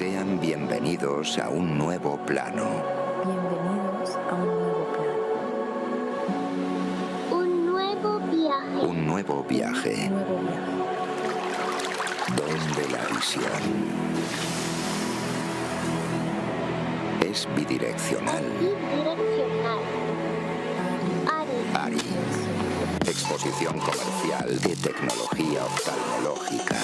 Sean bienvenidos a un nuevo plano. Bienvenidos a un nuevo plano. Un nuevo viaje. Un nuevo viaje. Nuevo viaje. Donde la visión es bidireccional. Bidireccional. ARI. ARI. Exposición comercial de tecnología oftalmológica.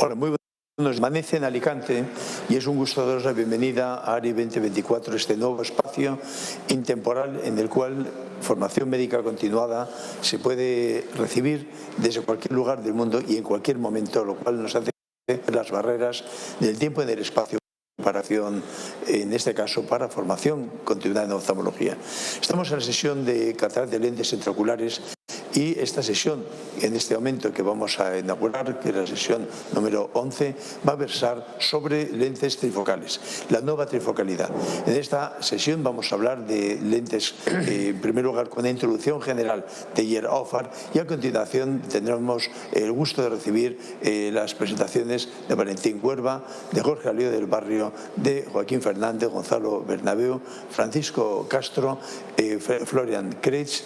Hola, muy buenos días. Amanece en Alicante y es un gusto daros la bienvenida a ARI24, este nuevo espacio intemporal en el cual formación médica continuada se puede recibir desde cualquier lugar del mundo y en cualquier momento, lo cual nos hace las barreras del tiempo y del espacio. Preparación, en este caso para formación continuada en oftalmología. Estamos en la sesión de cataratas de lentes intraoculares y esta sesión, en este momento que vamos a inaugurar, que es la sesión número 11, va a versar sobre lentes trifocales, la nueva trifocalidad. En esta sesión vamos a hablar de lentes, en primer lugar con una introducción general de ARI24 y a continuación tendremos el gusto de recibir las presentaciones de Valentín Huerva, de Jorge Alío del Barrio, de Joaquín Fernández, Gonzalo Bernabeu, Francisco Castro, Florian Kreitz,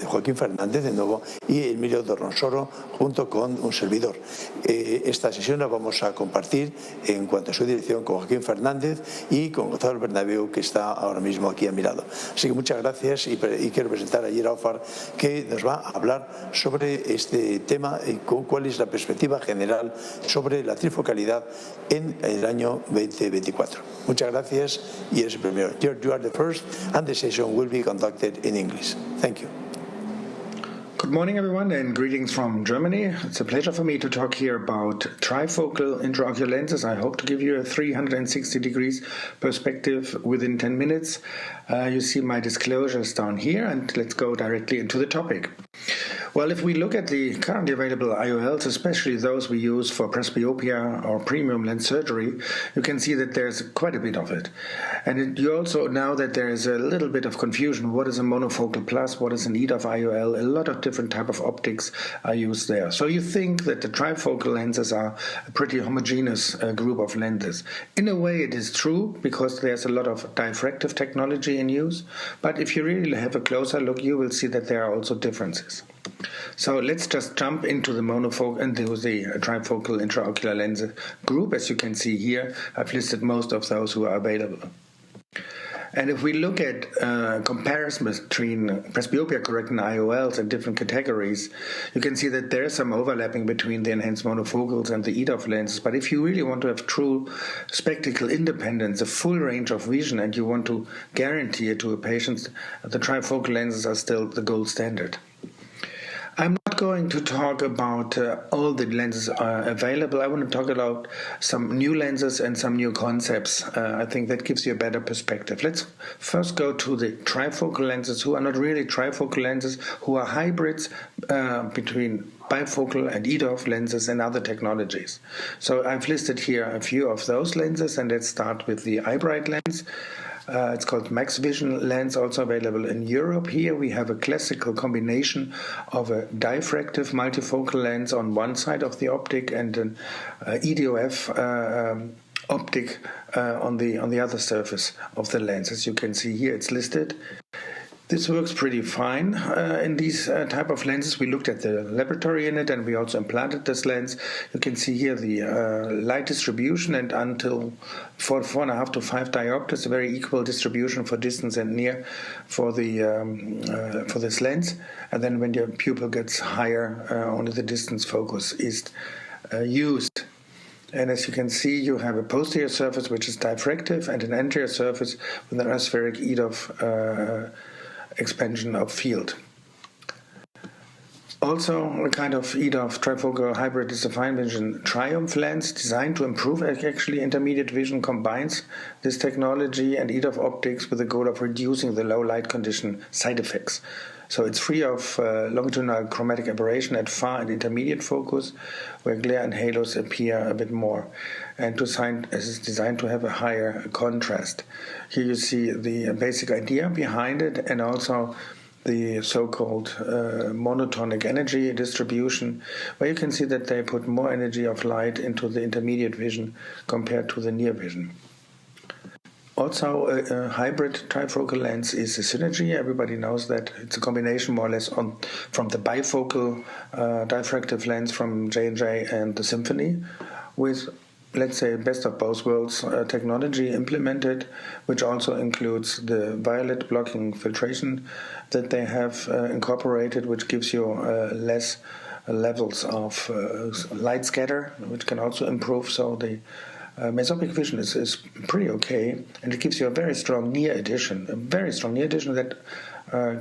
Joaquín Fernández de nuevo y Emilio Dorronsoro junto con un servidor. Esta sesión la vamos a compartir en cuanto a su dirección con Joaquín Fernández y con Gonzalo Bernabeu, que está ahora mismo aquí a mi lado. Así que muchas gracias y quiero presentar a ARI24, que nos va a hablar sobre este tema y cuál es la perspectiva general sobre la trifocalidad en el año 2024. Muchas gracias y eres el primero. You are the first and the session will be conducted in English. Thank you. Good morning, everyone, and greetings from Germany. It's a pleasure for me to talk here about trifocal intraocular lenses. I hope to give you a 360 degrees perspective within 10 minutes. You see my disclosures down here, and let's go directly into the topic. Well, if we look at the currently available IOLs, especially those we use for presbyopia or premium lens surgery, you can see that there's quite a bit of it. And you also know that there is a little bit of confusion. What is a monofocal plus? What is an EDOF IOL? A lot of different type of optics are used there. So you think that the trifocal lenses are a pretty homogeneous group of lenses. In a way, it is true because there's a lot of diffractive technology in use. But if you really have a closer look, you will see that there are also differences. So let's just jump into the monofocal and into the trifocal intraocular lens group. As you can see here, I've listed most of those who are available. And if we look at comparisons between presbyopia correcting IOLs and different categories, you can see that there's some overlapping between the enhanced monofocals and the EDOF lenses. But if you really want to have true spectacle independence, a full range of vision, and you want to guarantee it to a patient, the trifocal lenses are still the gold standard. I'm not going to talk about all the lenses available. I want to talk about some new lenses and some new concepts. I think that gives you a better perspective. Let's first go to the trifocal lenses, who are not really trifocal lenses, who are hybrids between bifocal and EDOF lenses and other technologies. So I've listed here a few of those lenses, and let's start with the eyebright lens. It's called Max Vision lens, also available in Europe. Here we have a classical combination of a diffractive multifocal lens on one side of the optic and an EDOF optic on the other surface of the lens. As you can see here, it's listed. This works pretty fine in these type of lenses. We looked at the laboratory in it, and we also implanted this lens. You can see here the light distribution, and until 4.5 to 5 diopters, a very equal distribution for distance and near for this lens. And then when your pupil gets higher, only the distance focus is used. And as you can see, you have a posterior surface which is diffractive and an anterior surface with an aspheric EDOF expansion of field. Also, a kind of EDOF trifocal hybrid is a fine vision Triumph lens designed to improve actually intermediate vision, combines this technology and EDOF optics with the goal of reducing the low light condition side effects. So it's free of longitudinal chromatic aberration at far and intermediate focus, where glare and halos appear a bit more, and is designed to have a higher contrast. Here you see the basic idea behind it, and also the so-called monotonic energy distribution, where you can see that they put more energy of light into the intermediate vision compared to the near vision. Also, a hybrid trifocal lens is a synergy. Everybody knows that it's a combination more or less from the bifocal diffractive lens from J&J and the Symphony, with, let's say, best of both worlds technology implemented, which also includes the violet blocking filtration that they have incorporated, which gives you less levels of light scatter, which can also improve. So the mesopic vision is pretty okay, and it gives you a very strong near addition that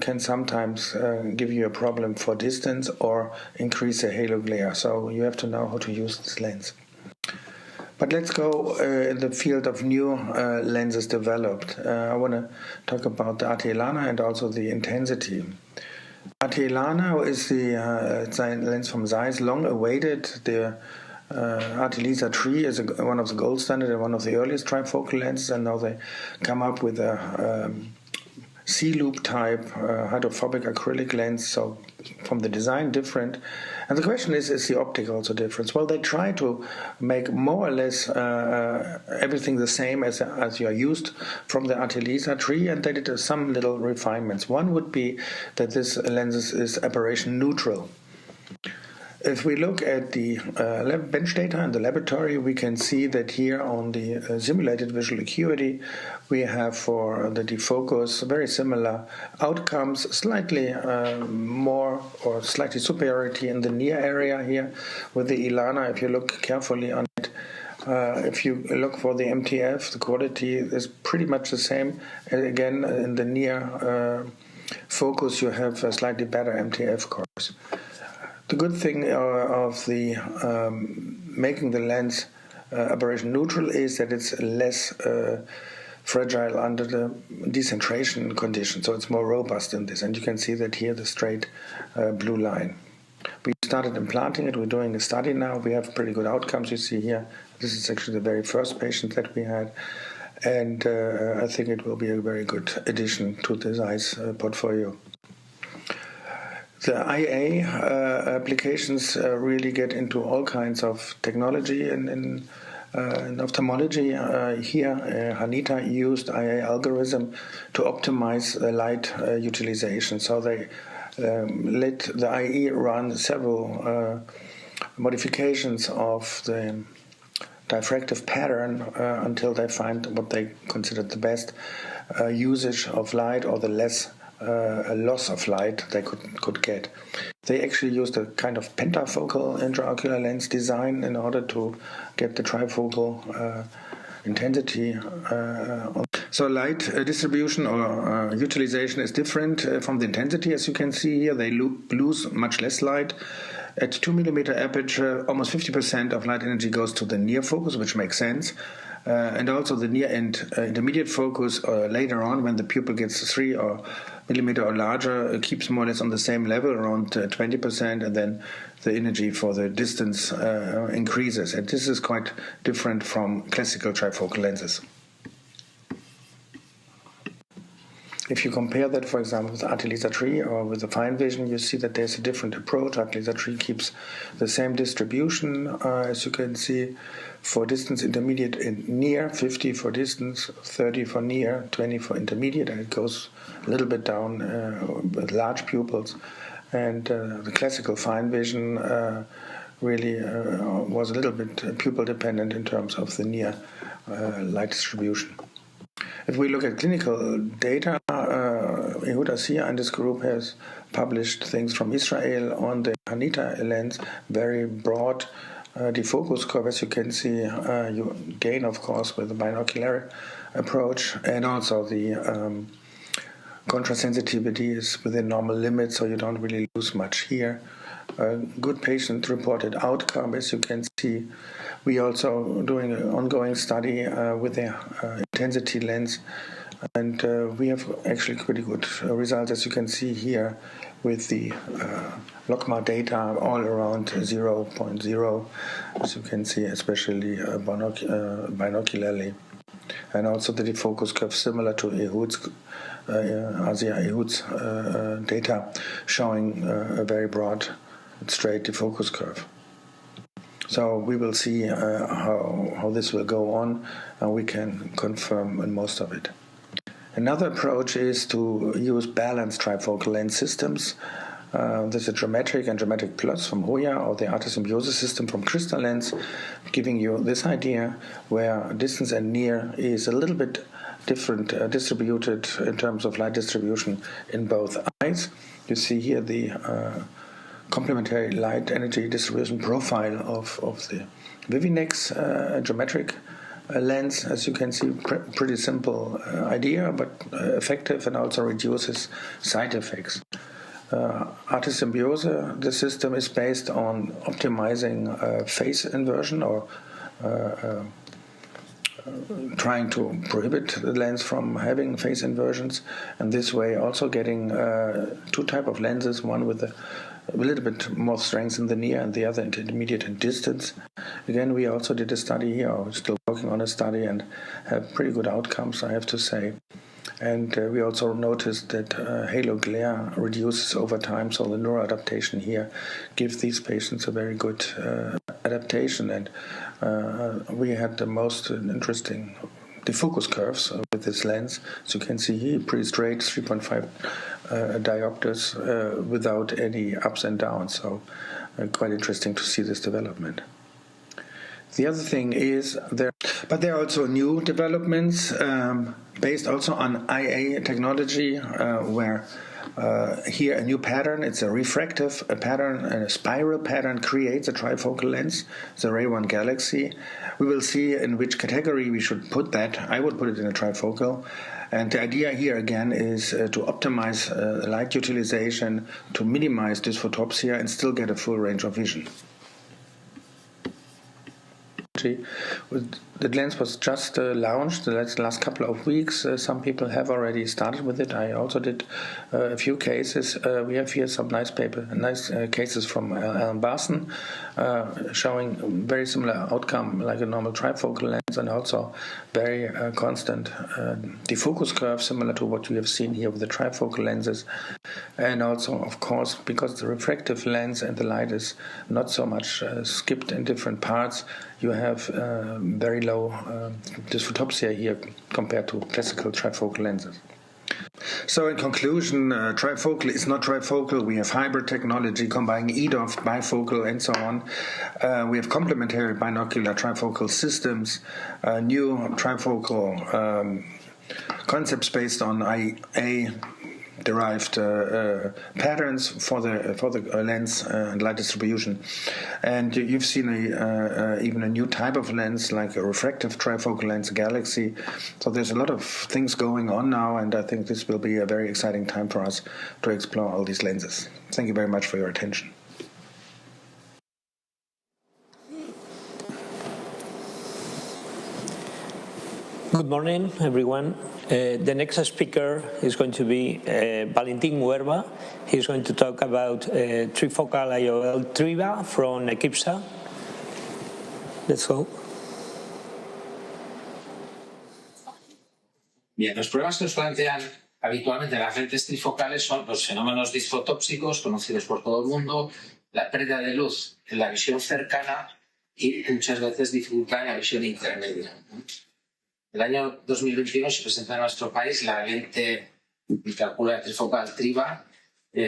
can sometimes give you a problem for distance or increase the halo glare. So you have to know how to use this lens. But let's go in the field of new lenses developed. I want to talk about the Atelana and also the intensity. Atelana is the lens from Zeiss, long awaited. The ARI24 is one of the gold standard and one of the earliest trifocal lenses, and now they come up with a C-loop type hydrophobic acrylic lens, so from the design different. And the question is the optic also different? Well, they try to make more or less everything the same as you are used from the ARI24, and they did some little refinements. One would be that this lens is aberration neutral. If we look at the bench data in the laboratory, we can see that here on the simulated visual acuity, we have for the defocus very similar outcomes, slightly more or slightly superiority in the near area here with the Ilana. If you look carefully on it, if you look for the MTF, the quality is pretty much the same. Again, in the near focus, you have a slightly better MTF course. The good thing of the making the lens aberration neutral is that it's less fragile under the decentration condition, so it's more robust in this. And you can see that here, the straight blue line. We started implanting it. We're doing a study now. We have pretty good outcomes. You see here, this is actually the very first patient that we had. And I think it will be a very good addition to the Zeiss portfolio. The IA applications really get into all kinds of technology in ophthalmology. Here, Hanita used IA algorithm to optimize the light utilization. So they let the IE run several modifications of the diffractive pattern until they find what they considered the best usage of light, or the less loss of light they could get. They actually used a kind of pentafocal intraocular lens design in order to get the trifocal intensity. So light distribution or utilization is different from the intensity. As you can see here, they lose much less light. At 2 mm aperture, almost 50% of light energy goes to the near focus, which makes sense. And also the near and intermediate focus later on, when the pupil gets 3 mm or larger, keeps more or less on the same level, around 20%, and then the energy for the distance increases. And this is quite different from classical trifocal lenses. If you compare that, for example, with ARI24 or with the fine vision, you see that there's a different approach. ARI24 keeps the same distribution, as you can see, for distance, intermediate and near, 50 for distance, 30 for near, 20 for intermediate, and it goes a little bit down with large pupils. And the classical fine vision really was a little bit pupil dependent in terms of the near light distribution. If we look at clinical data, Ehud Assia and this group has published things from Israel on the Hanita lens, very broad defocus curve. As you can see, you gain, of course, with the binocular approach, and also the contrast sensitivity is within normal limits, so you don't really lose much here. Good patient-reported outcome, as you can see. We also doing an ongoing study with the intensity lens, and we have actually pretty good results, as you can see here, with the LogMAR data all around 0.0, as you can see, especially binocularly. And also the defocus curve similar to Ehud's data, showing a very broad, straight defocus curve. So we will see how this will go on, and we can confirm in most of it. Another approach is to use balanced trifocal lens systems. There's a geometric and geometric plus from Hoya, or the ARTE symbiosis system from Crystal Lens, giving you this idea where distance and near is a little bit different distributed in terms of light distribution in both eyes. You see here the complementary light energy distribution profile of the Vivinex geometric lens. As you can see, pretty simple idea, but effective, and also reduces side effects. ARTE Symbiose, the system is based on optimizing phase inversion, or trying to prohibit the lens from having phase inversions, and this way also getting two type of lenses, one with a little bit more strength in the near and the other intermediate and distance. Again, we also did a study here, or still working on a study, and have pretty good outcomes, I have to say. And we also noticed that halo glare reduces over time, so the neuroadaptation here gives these patients a very good adaptation. And we had the most interesting defocus curves with this lens. So you can see here, pretty straight, 3.5 diopters without any ups and downs. So quite interesting to see this development. The other thing is there are also new developments based also on IA technology, where here a new pattern, it's a refractive pattern, and a spiral pattern creates a trifocal lens, the Ray 1 Galaxy. We will see in which category we should put that. I would put it in a trifocal. And the idea here again is to optimize light utilization, to minimize dysphotopsia, and still get a full range of vision. The lens was just launched the last couple of weeks. Some people have already started with it. I also did a few cases. We have here some nice cases from Alan Barson, showing very similar outcome like a normal trifocal lens, and also very constant defocus curve, similar to what you have seen here with the trifocal lenses. And also, of course, because the refractive lens and the light is not so much skipped in different parts, you have very low dysphotopsia here compared to classical trifocal lenses. So in conclusion, trifocal is not trifocal. We have hybrid technology combining EDOF, bifocal, and so on. We have complementary binocular trifocal systems, new trifocal concepts based on IA derived patterns for the lens and light distribution. And you've seen even a new type of lens, like a refractive trifocal lens, Galaxy. So there's a lot of things going on now, and I think this will be a very exciting time for us to explore all these lenses. Thank you very much for your attention. Good morning, everyone. The next speaker is going to be Valentin Huerva. He's going to talk about trifocal IOL Triva from Eclipsa. Let's go. Bien, los problemas que nos plantean habitualmente las lentes trifocales son los fenómenos disfotópsicos conocidos por todo el mundo, la pérdida de luz en la visión cercana y muchas veces dificultad en la visión intermedia. El año 2021 se presenta en nuestro país la lente intraocular trifocal Triva,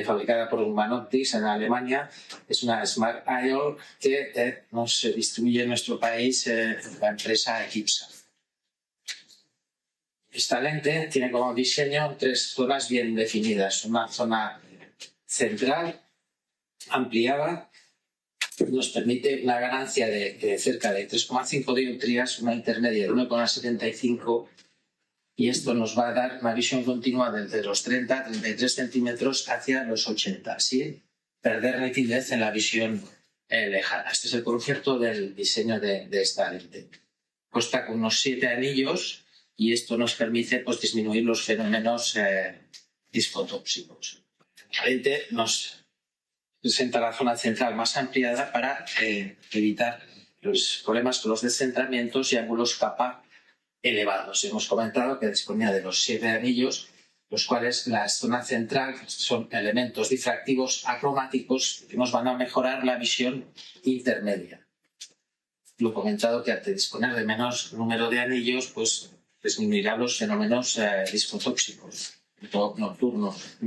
fabricada por Humanoptics en Alemania. Es una Smart IOL que nos distribuye en nuestro país la empresa Eclipsa. Esta lente tiene como diseño tres zonas bien definidas. Una zona central, ampliada, nos permite una ganancia de cerca de 3,5 dioptrías, una intermedia de 1,75, y esto nos va a dar una visión continua desde los 30 a 33 centímetros hacia los 80, sin perder nitidez en la visión lejana. Este es el concepto del diseño de esta lente. Consta con unos 7 anillos y esto nos permite disminuir los fenómenos disfotópsicos. La lente nos presenta la zona central más ampliada para evitar los problemas con los descentramientos y ángulos capa elevados. Hemos comentado que disponía de los 7 anillos, los cuales la zona central son elementos difractivos acromáticos que nos van a mejorar la visión intermedia. Lo he comentado que al disponer de menos número de anillos, pues disminuirá los fenómenos disfotóxicos nocturnos.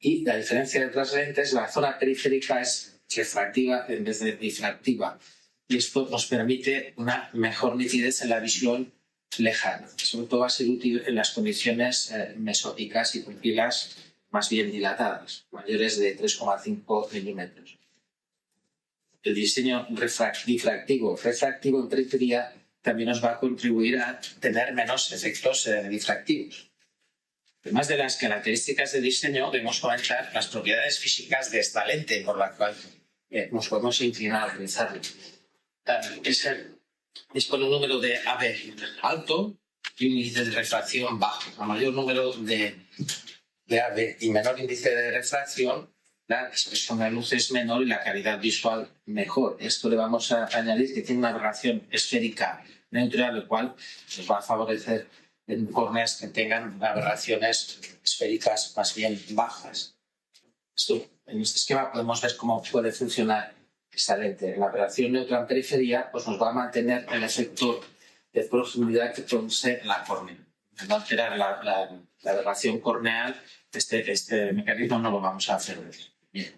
Y la diferencia de otras lentes, la zona periférica es refractiva en vez de difractiva. Y esto nos permite una mejor nitidez en la visión lejana. Sobre todo va a ser útil en las condiciones mesóticas y pupilas más bien dilatadas, mayores de 3,5 milímetros. El diseño difractivo refractivo en periferia también nos va a contribuir a tener menos efectos difractivos. Además de las características de diseño, debemos comentar las propiedades físicas de esta lente, por la cual nos podemos inclinar a utilizarla. Dispone un número de AB alto y un índice de refracción bajo. A mayor número de AB y menor índice de refracción, la expresión de luz es menor y la calidad visual mejor. Esto le vamos a añadir que tiene una aberración esférica neutra, lo cual nos va a favorecer en córneas que tengan aberraciones esféricas más bien bajas. En este esquema podemos ver cómo puede funcionar esta lente. La aberración neutra en periferia nos va a mantener el efecto de profundidad que produce la córnea. No alterar la aberración corneal, este mecanismo no lo vamos a hacer. Bien.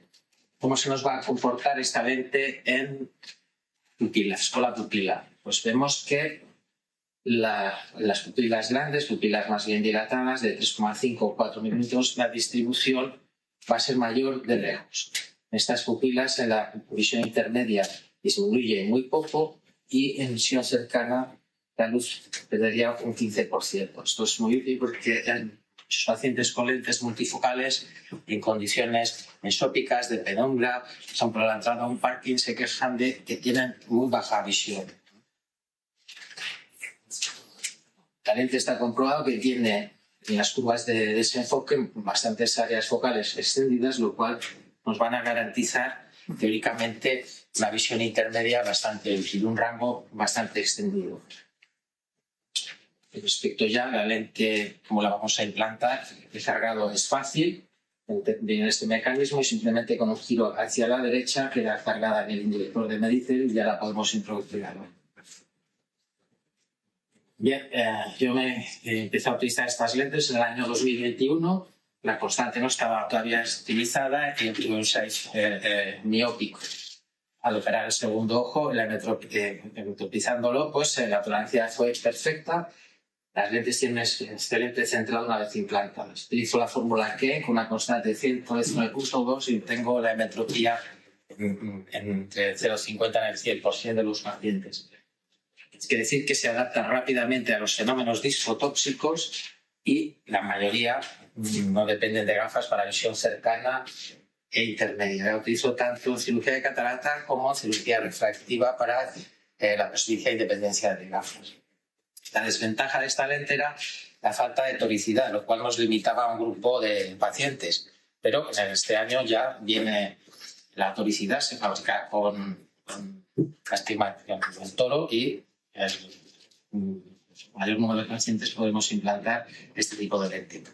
¿Cómo se nos va a comportar esta lente en pupilas, con la pupila? Pues vemos que las pupilas grandes, pupilas más bien dilatadas, de 3,5 o 4 milímetros, la distribución va a ser mayor de lejos. En estas pupilas, en la visión intermedia disminuye muy poco y en visión cercana la luz perdería un 15%. Esto es muy útil porque en muchos pacientes con lentes multifocales en condiciones mesópicas de penumbra, por la entrada a un parking, se quejan de que tienen muy baja visión. La lente está comprobado que tiene en las curvas de desenfoque bastantes áreas focales extendidas, lo cual nos van a garantizar teóricamente una visión intermedia bastante útil, un rango bastante extendido. Respecto ya a la lente, cómo la vamos a implantar, el cargado es fácil en este mecanismo y simplemente con un giro hacia la derecha queda cargada en el inyector de Medicel y ya la podemos introducir. Bien, yo me empecé a utilizar estas lentes en el año 2021. La constante no estaba todavía estilizada y tuve un size miópico. Al operar el segundo ojo, metropizándolo, pues la tolerancia fue perfecta Las lentes tienen un excelente centrado una vez implantadas. Utilizo la fórmula K con una constante de 119.2 y tengo la hemetropía entre 0,50 en el 100% de los pacientes. Quiere decir que se adaptan rápidamente a los fenómenos disfotóxicos y la mayoría no dependen de gafas para visión cercana e intermedia. La utilizo tanto en cirugía de catarata como en cirugía refractiva para la presbicia e independencia de gafas. La desventaja de esta lente era la falta de toricidad, lo cual nos limitaba a un grupo de pacientes. Pero en este año ya viene la toricidad, se fabrica con astigmatismo del toro y el mayor número de pacientes podemos implantar este tipo de lente.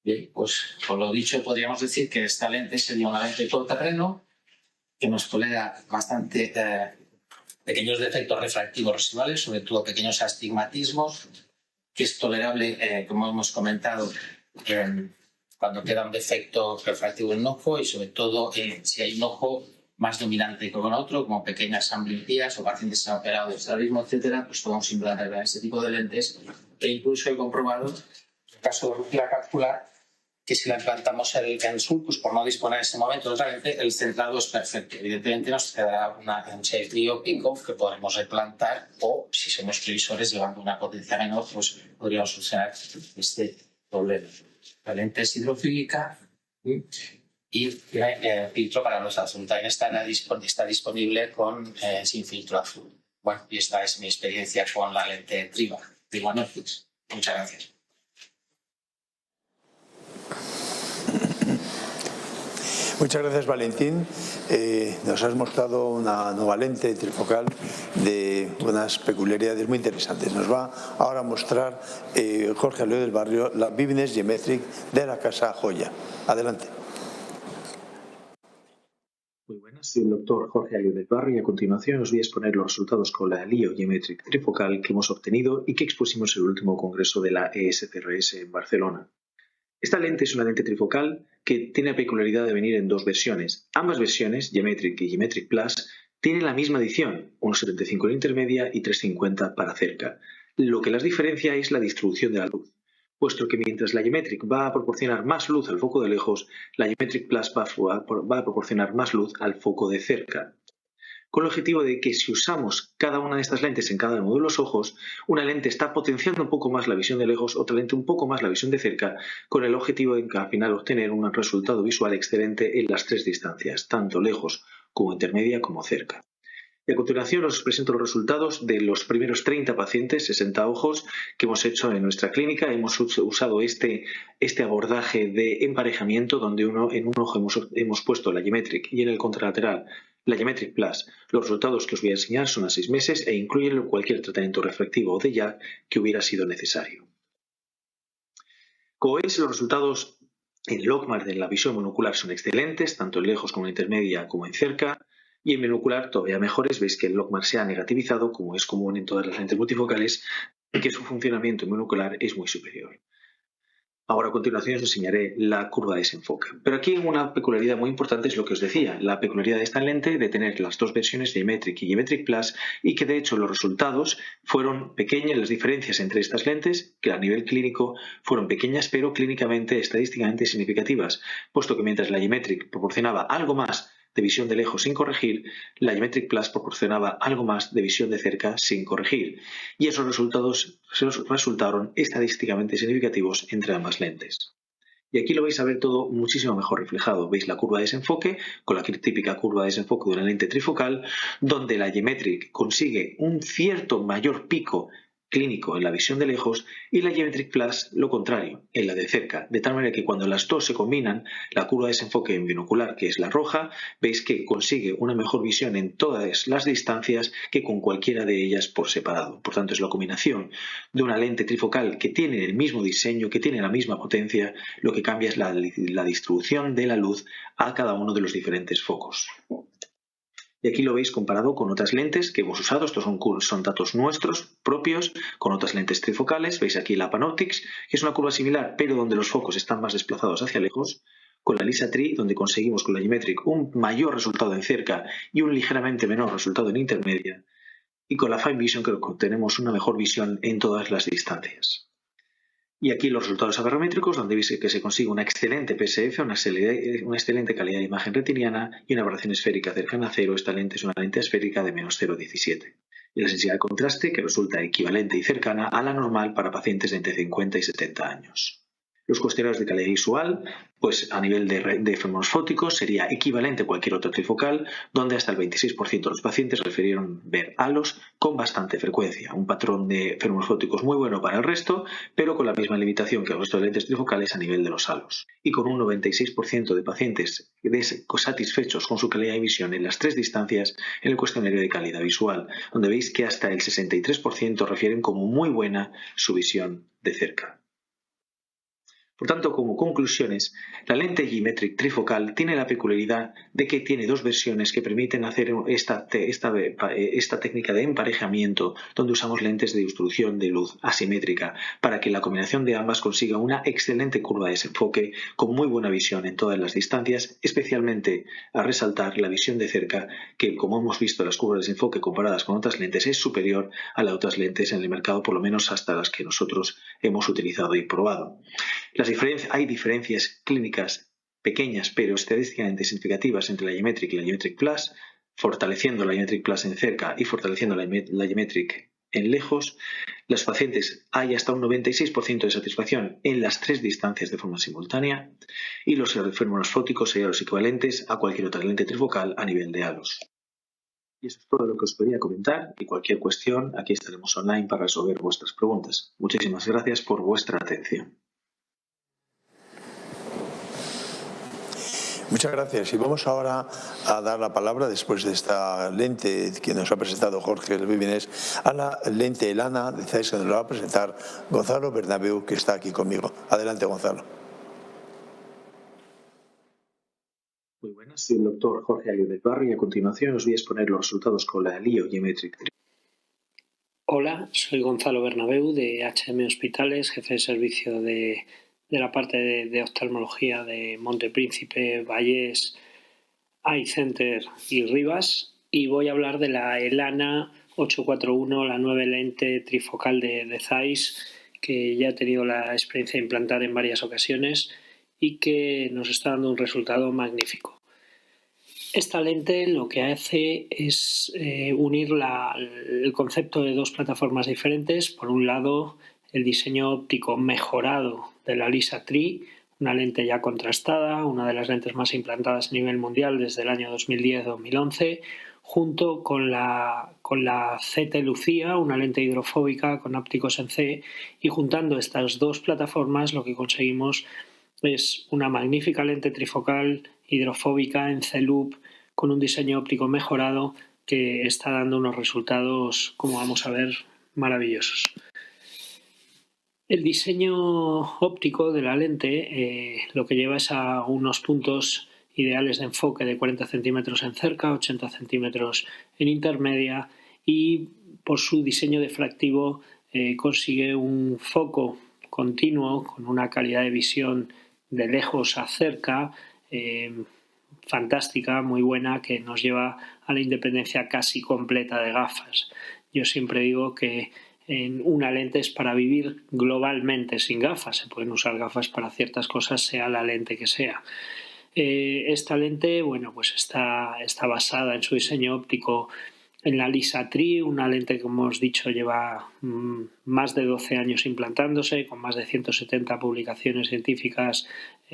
Bien, pues por lo dicho podríamos decir que esta lente sería una lente todoterreno que nos tolera bastante pequeños defectos refractivos residuales, sobre todo pequeños astigmatismos, que es tolerable, como hemos comentado, cuando queda un defecto refractivo en un ojo y sobre todo si hay un ojo más dominante que con otro, como pequeñas ambliopías o pacientes que han operado de estrabismo, etcétera, pues podemos implantar este tipo de lentes. E incluso he comprobado, en el caso de rútula capsular, que si la implantamos en sulcus, por no disponer en ese momento de otra lente, el centrado es perfecto. Evidentemente nos quedará un shape tríopico que podremos replantar o, si somos previsores, llevando una potencia menor, pues podríamos solucionar este problema. La lente es hidrofílica y filtro para luz azul. También está disponible sin filtro azul. Bueno, y esta es mi experiencia con la lente Triva-Norfix. Muchas gracias. Muchas gracias, Valentín. Nos has mostrado una nueva lente trifocal de unas peculiaridades muy interesantes. Nos va ahora a mostrar Jorge Aleo del Barrio la Vividness Geometric de la Casa Joya. Adelante. Muy buenas, soy el doctor Jorge Aleo del Barrio y a continuación os voy a exponer los resultados con la LIO Geometric Trifocal que hemos obtenido y que expusimos en el último congreso de la ESCRS en Barcelona. Esta lente es una lente trifocal que tiene la peculiaridad de venir en dos versiones. Ambas versiones, Geometric y Geometric Plus, tienen la misma edición, 1,75 en intermedia y 3,50 para cerca. Lo que las diferencia es la distribución de la luz, puesto que mientras la Geometric va a proporcionar más luz al foco de lejos, la Geometric Plus va a proporcionar más luz al foco de cerca, con el objetivo de que si usamos cada una de estas lentes en cada uno de los ojos, una lente está potenciando un poco más la visión de lejos, otra lente un poco más la visión de cerca, con el objetivo de que al final obtener un resultado visual excelente en las tres distancias, tanto lejos como intermedia como cerca. Y a continuación os presento los resultados de los primeros 30 pacientes, 60 ojos, que hemos hecho en nuestra clínica. Hemos usado este abordaje de emparejamiento, donde en un ojo hemos puesto la Geometric y en el contralateral la Geometric Plus. Los resultados que os voy a enseñar son a 6 meses e incluyen cualquier tratamiento refractivo o de YAG que hubiera sido necesario. Como veis, los resultados en logMAR de la visión monocular son excelentes, tanto en lejos como en intermedia como en cerca. Y en binocular todavía mejores, veis que el logMAR se ha negativizado, como es común en todas las lentes multifocales, y que su funcionamiento en binocular es muy superior. Ahora a continuación os enseñaré la curva de desenfoque. Pero aquí una peculiaridad muy importante es lo que os decía, la peculiaridad de esta lente de tener las dos versiones de Geometric y Geometric Plus y que de hecho los resultados fueron pequeñas, las diferencias entre estas lentes, que a nivel clínico fueron pequeñas pero clínicamente, estadísticamente significativas, puesto que mientras la Geometric proporcionaba algo más de visión de lejos sin corregir, la Geometric Plus proporcionaba algo más de visión de cerca sin corregir, y esos resultados resultaron estadísticamente significativos entre ambas lentes. Y aquí lo vais a ver todo muchísimo mejor reflejado. Veis la curva de desenfoque, con la típica curva de desenfoque de una lente trifocal, donde la Geometric consigue un cierto mayor pico clínico en la visión de lejos y la Geometric Plus lo contrario, en la de cerca, de tal manera que cuando las dos se combinan, la curva de desenfoque en binocular, que es la roja, veis que consigue una mejor visión en todas las distancias que con cualquiera de ellas por separado. Por tanto, es la combinación de una lente trifocal que tiene el mismo diseño, que tiene la misma potencia, lo que cambia es la distribución de la luz a cada uno de los diferentes focos. Y aquí lo veis comparado con otras lentes que hemos usado. Estos son datos nuestros, propios, con otras lentes trifocales. Veis aquí la Panoptics, que es una curva similar, pero donde los focos están más desplazados hacia lejos. Con la Lisa Tri, donde conseguimos con la Geometric un mayor resultado en cerca y un ligeramente menor resultado en intermedia. y con la Fine Vision creo que obtenemos una mejor visión en todas las distancias. Y aquí los resultados aberrométricos, donde veis que se consigue una excelente PSF, una excelente calidad de imagen retiniana y una aberración esférica cercana a cero. Esta lente es una lente esférica de menos 0,17. Y la sensibilidad de contraste que resulta equivalente y cercana a la normal para pacientes de entre 50 y 70 años. Los cuestionarios de calidad visual, pues a nivel de fármacos sería equivalente a cualquier otro trifocal, donde hasta el 26% de los pacientes refirieron ver halos con bastante frecuencia. Un patrón de fármacos muy bueno para el resto, pero con la misma limitación que el resto de lentes trifocales a nivel de los halos. Y con un 96% de pacientes satisfechos con su calidad de visión en las 3 distancias en el cuestionario de calidad visual, donde veis que hasta el 63% refieren como muy buena su visión de cerca. Por tanto, como conclusiones, la lente G-Metric trifocal tiene la peculiaridad de que tiene 2 versiones que permiten hacer esta técnica de emparejamiento, donde usamos lentes de distribución de luz asimétrica, para que la combinación de ambas consiga una excelente curva de desenfoque con muy buena visión en todas las distancias, especialmente a resaltar la visión de cerca, que como hemos visto las curvas de desenfoque comparadas con otras lentes es superior a las otras lentes en el mercado, por lo menos hasta las que nosotros hemos utilizado y probado. Hay diferencias clínicas pequeñas pero estadísticamente significativas entre la G-Metric y la G-Metric Plus, fortaleciendo la G-Metric Plus en cerca y fortaleciendo la G-Metric en lejos. Los pacientes hay hasta un 96% de satisfacción en las 3 distancias de forma simultánea y los fenómenos fóticos serían los equivalentes a cualquier otra lente trifocal a nivel de halos. Y eso es todo lo que os podía comentar y cualquier cuestión aquí estaremos online para resolver vuestras preguntas. Muchísimas gracias por vuestra atención. Muchas gracias. Y vamos ahora a dar la palabra, después de esta lente que nos ha presentado Jorge Vivinés, a la lente ELANA de ZEISS, que nos la va a presentar Gonzalo Bernabéu, que está aquí conmigo. Adelante, Gonzalo. Muy buenas, soy el doctor Jorge ARI24 y a continuación os voy a exponer los resultados con la LIO G-Metric. Hola, soy Gonzalo Bernabéu de HM Hospitales, jefe de servicio de la parte de oftalmología de Montepríncipe, Vallés, Eye Center y Rivas, y voy a hablar de la ELANA 841, la nueva lente trifocal de ZEISS, que ya he tenido la experiencia de implantar en varias ocasiones y que nos está dando un resultado magnífico. Esta lente lo que hace es unir el concepto de 2 plataformas diferentes. Por un lado, el diseño óptico mejorado de la LISA Tri, una lente ya contrastada, una de las lentes más implantadas a nivel mundial desde el año 2010-2011, junto con la CT Lucía, una lente hidrofóbica con ópticos en C, y juntando estas 2 plataformas lo que conseguimos es una magnífica lente trifocal hidrofóbica en C-Loop con un diseño óptico mejorado que está dando unos resultados, como vamos a ver, maravillosos. El diseño óptico de la lente lo que lleva es a unos puntos ideales de enfoque de 40 centímetros en cerca, 80 centímetros en intermedia, y por su diseño difractivo consigue un foco continuo con una calidad de visión de lejos a cerca fantástica, muy buena, que nos lleva a la independencia casi completa de gafas. Yo siempre digo que una lente es para vivir globalmente sin gafas. Se pueden usar gafas para ciertas cosas, sea la lente que sea. Esta lente, bueno, pues está basada en su diseño óptico en la LISA Tri, una lente que, como hemos dicho, lleva más de 12 años implantándose, con más de 170 publicaciones científicas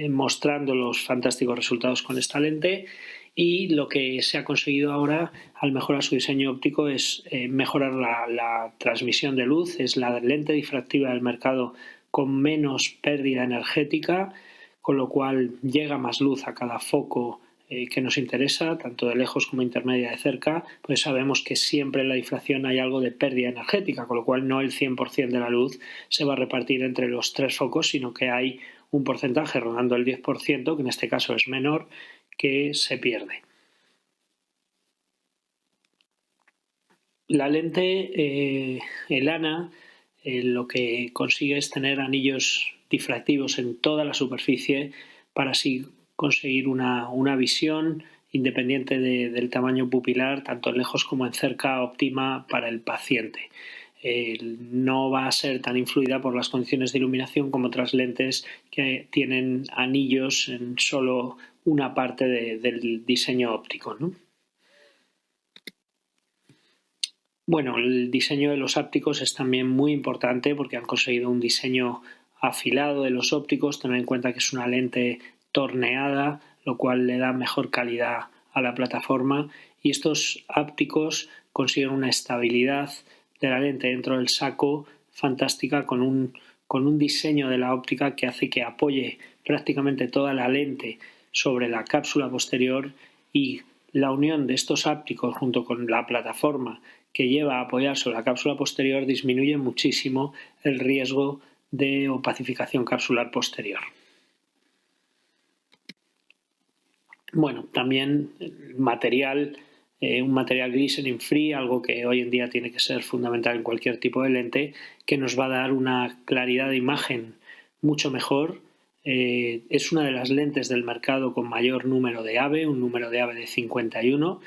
mostrando los fantásticos resultados con esta lente. Y lo que se ha conseguido ahora al mejorar su diseño óptico es mejorar la transmisión de luz. Es la lente difractiva del mercado con menos pérdida energética, con lo cual llega más luz a cada foco que nos interesa, tanto de lejos como intermedia de cerca. Pues sabemos que siempre en la difracción hay algo de pérdida energética, con lo cual no el 100% de la luz se va a repartir entre los 3 focos, sino que hay un porcentaje rondando el 10%, que en este caso es menor, que se pierde. La lente ELANA lo que consigue es tener anillos difractivos en toda la superficie para así conseguir una visión independiente del tamaño pupilar, tanto en lejos como en cerca, óptima para el paciente. No va a ser tan influida por las condiciones de iluminación como otras lentes que tienen anillos en solo una parte del diseño óptico, ¿no? Bueno, el diseño de los ápticos es también muy importante porque han conseguido un diseño afilado de los ópticos. Tener en cuenta que es una lente torneada, lo cual le da mejor calidad a la plataforma, y estos ápticos consiguen una estabilidad de la lente dentro del saco fantástica, con un diseño de la óptica que hace que apoye prácticamente toda la lente sobre la cápsula posterior, y la unión de estos ápticos junto con la plataforma que lleva a apoyar sobre la cápsula posterior disminuye muchísimo el riesgo de opacificación capsular posterior. Bueno, también un material glistening free, algo que hoy en día tiene que ser fundamental en cualquier tipo de lente, que nos va a dar una claridad de imagen mucho mejor. Es una de las lentes del mercado con mayor número de AVE, un número de AVE de 51,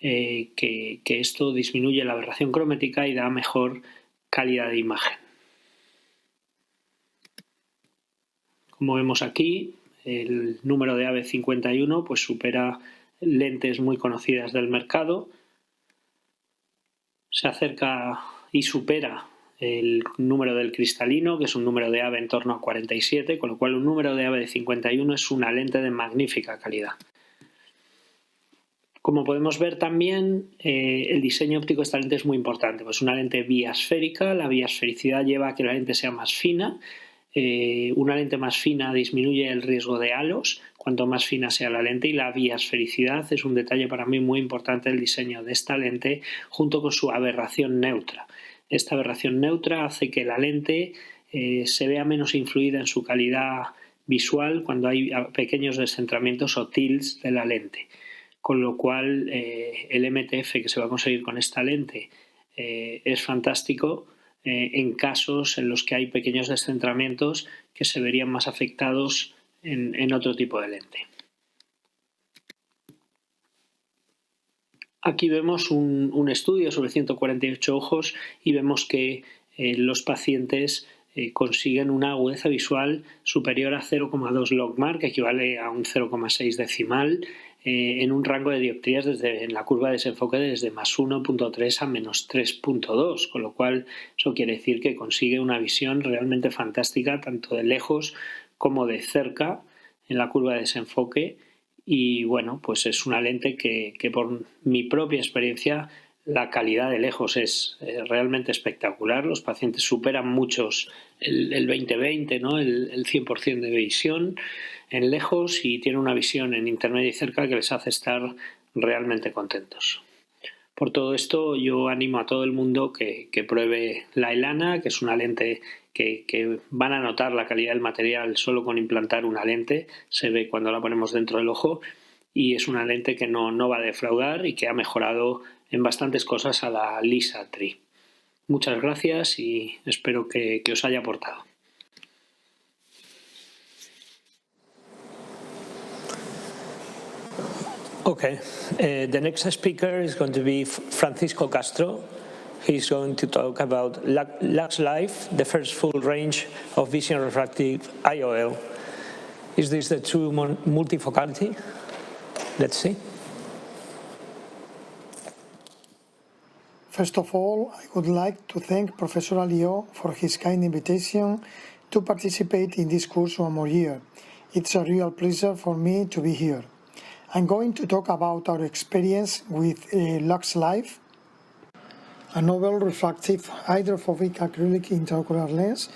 que esto disminuye la aberración cromática y da mejor calidad de imagen. Como vemos aquí, el número de AVE 51 pues supera lentes muy conocidas del mercado, se acerca y supera el número del cristalino, que es un número de AVE en torno a 47, con lo cual un número de AVE de 51 es una lente de magnífica calidad. Como podemos ver también, el diseño óptico de esta lente es muy importante. Pues una lente biasférica, la biasfericidad lleva a que la lente sea más fina. Una lente más fina disminuye el riesgo de halos cuanto más fina sea la lente, y la biasfericidad es un detalle para mí muy importante del diseño de esta lente, junto con su aberración neutra. Esta aberración neutra hace que la lente se vea menos influida en su calidad visual cuando hay pequeños descentramientos o tilts de la lente, con lo cual el MTF que se va a conseguir con esta lente es fantástico en casos en los que hay pequeños descentramientos que se verían más afectados en otro tipo de lente. Aquí vemos un estudio sobre 148 ojos y vemos que los pacientes consiguen una agudeza visual superior a 0,2 logmar, que equivale a un 0,6 decimal, en un rango de dioptrías en la curva de desenfoque desde más 1.3 a menos 3.2, con lo cual eso quiere decir que consigue una visión realmente fantástica tanto de lejos como de cerca en la curva de desenfoque. Y bueno, pues es una lente que por mi propia experiencia, la calidad de lejos es realmente espectacular. Los pacientes superan muchos el 20/20, ¿no? el 100% de visión en lejos, y tienen una visión en intermedio y cerca que les hace estar realmente contentos. Por todo esto, yo animo a todo el mundo que pruebe la Elana, que es una lente que van a notar la calidad del material solo con implantar una lente. Se ve cuando la ponemos dentro del ojo, y es una lente que no va a defraudar y que ha mejorado en bastantes cosas a la Lisa Tri. Muchas gracias y espero que os haya aportado. Okay, the next speaker is going to be Francisco Castro. He's going to talk about Lux Life, the first full range of vision refractive IOL. Is this the true multifocality? Let's see. First of all, I would like to thank Professor Alio for his kind invitation to participate in this course one more year. It's a real pleasure for me to be here. I'm going to talk about our experience with Lux Life, a novel refractive hydrophobic acrylic intraocular lens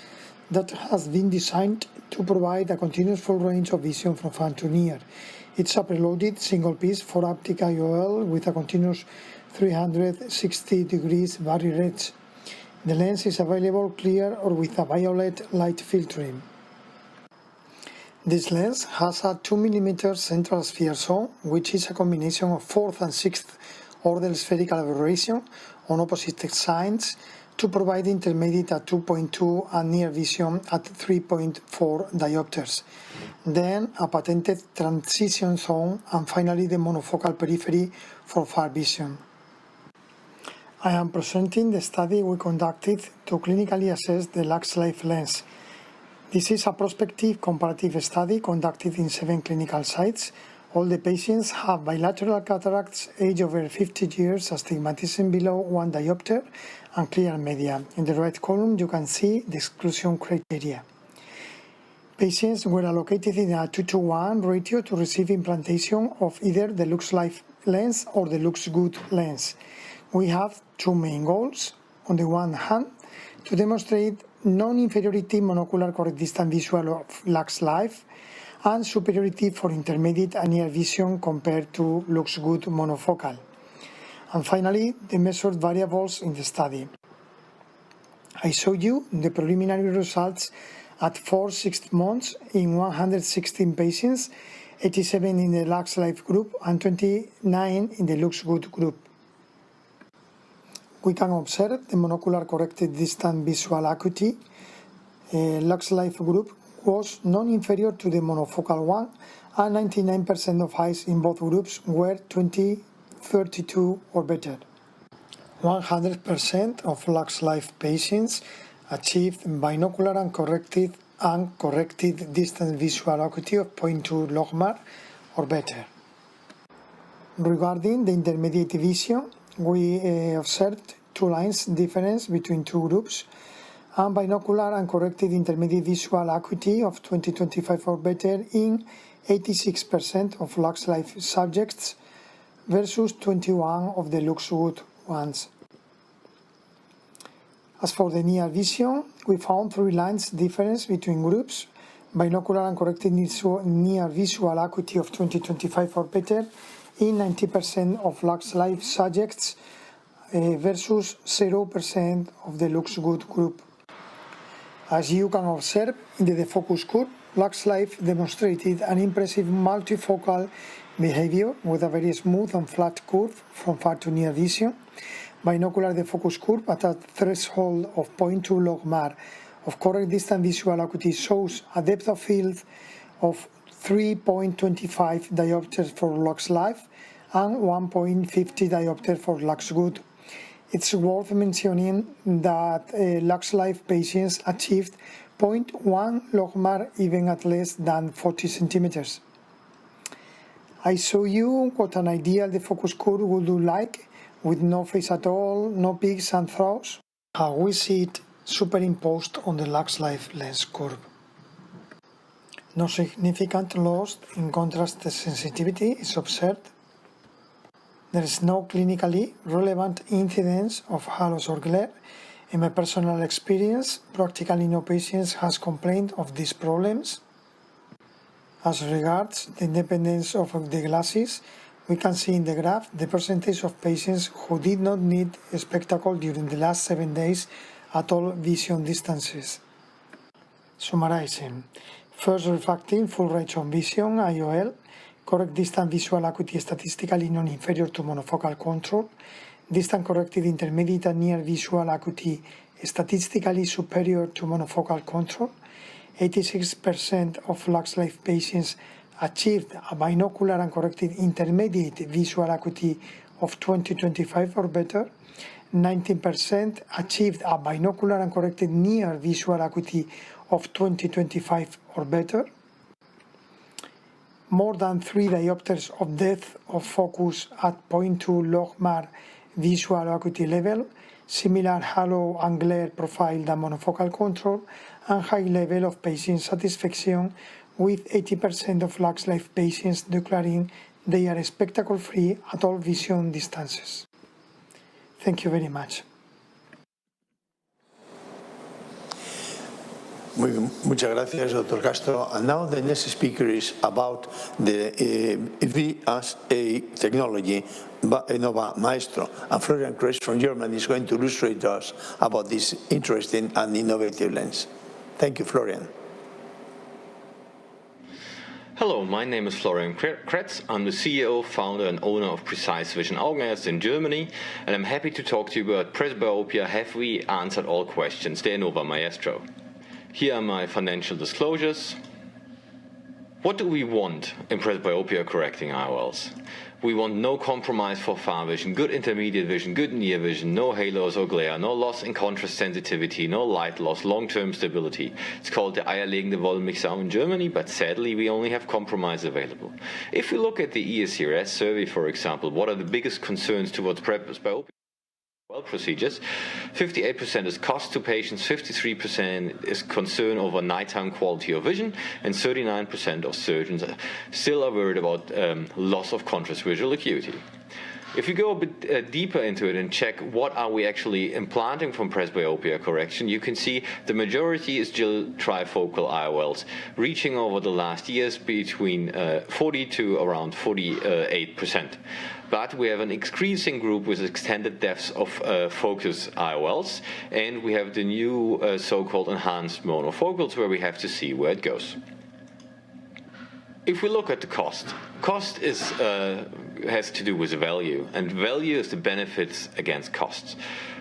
that has been designed to provide a continuous full range of vision from far to near. It's a preloaded single-piece 4-optic IOL with a continuous 360 degrees Barry Redge. The lens is available clear or with a violet light filtering. This lens has a 2mm central sphere zone, which is a combination of 4th and 6th order spherical aberration on opposite sides to provide intermediate at 2.2 and near vision at 3.4 diopters. Then a patented transition zone, and finally the monofocal periphery for far vision. I am presenting the study we conducted to clinically assess the LuxLife lens. This is a prospective comparative study conducted in 7 clinical sites. All the patients have bilateral cataracts, age over 50 years, astigmatism below 1 diopter, and clear media. In the right column, you can see the exclusion criteria. Patients were allocated in a 2:1 ratio to receive implantation of either the LuxLife lens or the LuxGood lens. We have 2 main goals. On the one hand, to demonstrate non-inferiority monocular correct distance visual of LuxLife and superiority for intermediate and near vision compared to LuxGood monofocal. And finally, the measured variables in the study. I show you the preliminary results at 4-6 months in 116 patients, 87 in the LuxLife group and 29 in the LuxGood group. We can observe the monocular corrected distance visual acuity. LuxLife group was non-inferior to the monofocal one, and 99% of eyes in both groups were 20/32 or better. 100% of LuxLife patients achieved binocular and corrected distance visual acuity of 0.2 logmar or better. Regarding the intermediate vision, we observed 2 lines difference between 2 groups, and binocular and corrected intermediate visual acuity of 20/25 or better in 86% of LuxLife subjects versus 21 of the LuxGood ones. As for the near vision, we found 3 lines difference between groups, binocular and corrected near visual acuity of 20/25 or better in 90% of LuxLife subjects versus 0% of the LuxGood group. As you can observe in the defocus curve, LuxLife demonstrated an impressive multifocal behavior with a very smooth and flat curve from far to near vision. Binocular defocus curve at a threshold of 0.2 logmar of correct distance visual acuity shows a depth of field of 3.25 diopters for LuxLife and 1.50 diopter for LuxGood. It's worth mentioning that LuxLife patients achieved 0.1 logmar even at less than 40 centimeters. I show you what an ideal defocus curve would look like with no phase at all, no peaks and troughs, how we see it superimposed on the LuxLife lens curve. No significant loss in contrast sensitivity is observed. There is no clinically relevant incidence of halos or glare. In my personal experience, practically no patient has complained of these problems. As regards the independence of the glasses, we can see in the graph the percentage of patients who did not need a spectacle during the last 7 days at all vision distances. Summarizing: first, refracting full range of vision, IOL, correct distance visual acuity statistically non-inferior to monofocal control, distance corrected intermediate and near visual acuity statistically superior to monofocal control. 86% of LuxLife patients achieved a binocular and corrected intermediate visual acuity of 20/25 or better. 19% achieved a binocular and corrected near visual acuity of 20/25 or better. More than 3 diopters of depth of focus at 0.2 logmar visual acuity level, similar halo and glare profile than monofocal control, and high level of patient satisfaction, with 80% of LuxLife patients declaring they are spectacle-free at all vision distances. Thank you very much. Muchas gracias, Dr. Castro. And now the next speaker is about the VSA technology, Nova Maestro. And Florian Kreis from Germany is going to illustrate us about this interesting and innovative lens. Thank you, Florian. Hello, my name is Florian Kretz. I'm the CEO, founder and owner of Precise Vision Augenärzte in Germany, and I'm happy to talk to you about presbyopia. Have we answered all questions? Der Nova Maestro. Here are my financial disclosures. What do we want in presbyopia correcting IOLs? We want no compromise for far vision, good intermediate vision, good near vision, no halos or glare, no loss in contrast sensitivity, no light loss, long-term stability. It's called the eierlegende Wollmilchsau in Germany, but sadly we only have compromise available. If we look at the ESCRS survey, for example, what are the biggest concerns towards presbyopia? Procedures, 58% is cost to patients, 53% is concern over nighttime quality of vision, and 39% of surgeons still are worried about loss of contrast visual acuity. If you go a bit deeper into it and check what are we actually implanting from presbyopia correction, you can see the majority is still trifocal IOLs, reaching over the last years between 40 to around 48%. But we have an increasing group with extended depths of focus IOLs, and we have the new so-called enhanced monofocals where we have to see where it goes. If we look at the cost has to do with value, and value is the benefits against costs.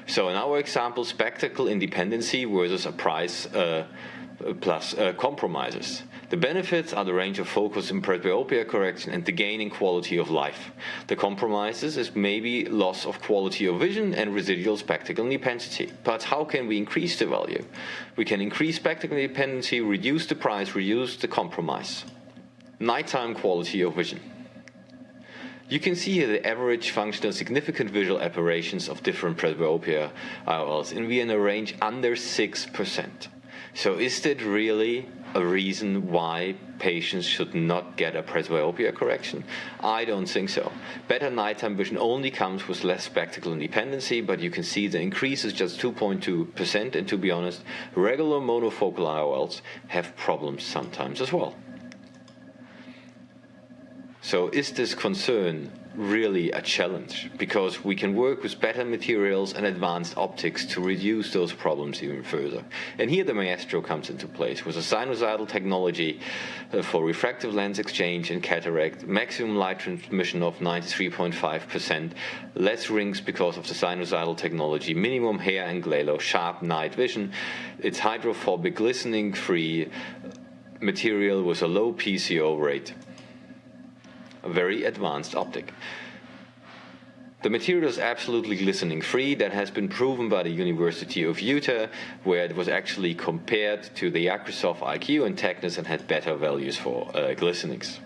So in our example, spectacle independency versus a price plus compromises. The benefits are the range of focus in presbyopia correction and the gain in quality of life. The compromises is maybe loss of quality of vision and residual spectacle independency. But how can we increase the value? We can increase spectacle independency, reduce the price, reduce the compromise. Nighttime quality of vision. You can see here the average functional significant visual aberrations of different presbyopia IOLs, and we are in a range under 6%. So is that really a reason why patients should not get a presbyopia correction? I don't think so. Better nighttime vision only comes with less spectacle independency, but you can see the increase is just 2.2%, and to be honest, regular monofocal IOLs have problems sometimes as well. So is this concern really a challenge? Because we can work with better materials and advanced optics to reduce those problems even further. And here the Maestro comes into place with a sinusoidal technology for refractive lens exchange and cataract, maximum light transmission of 93.5%, less rings because of the sinusoidal technology, minimum hair and glare, sharp night vision. It's hydrophobic, glistening-free material with a low PCO rate. A very advanced optic. The material is absolutely glistening free. That has been proven by the University of Utah, where it was actually compared to the Microsoft IQ and Technis and had better values for glistenings.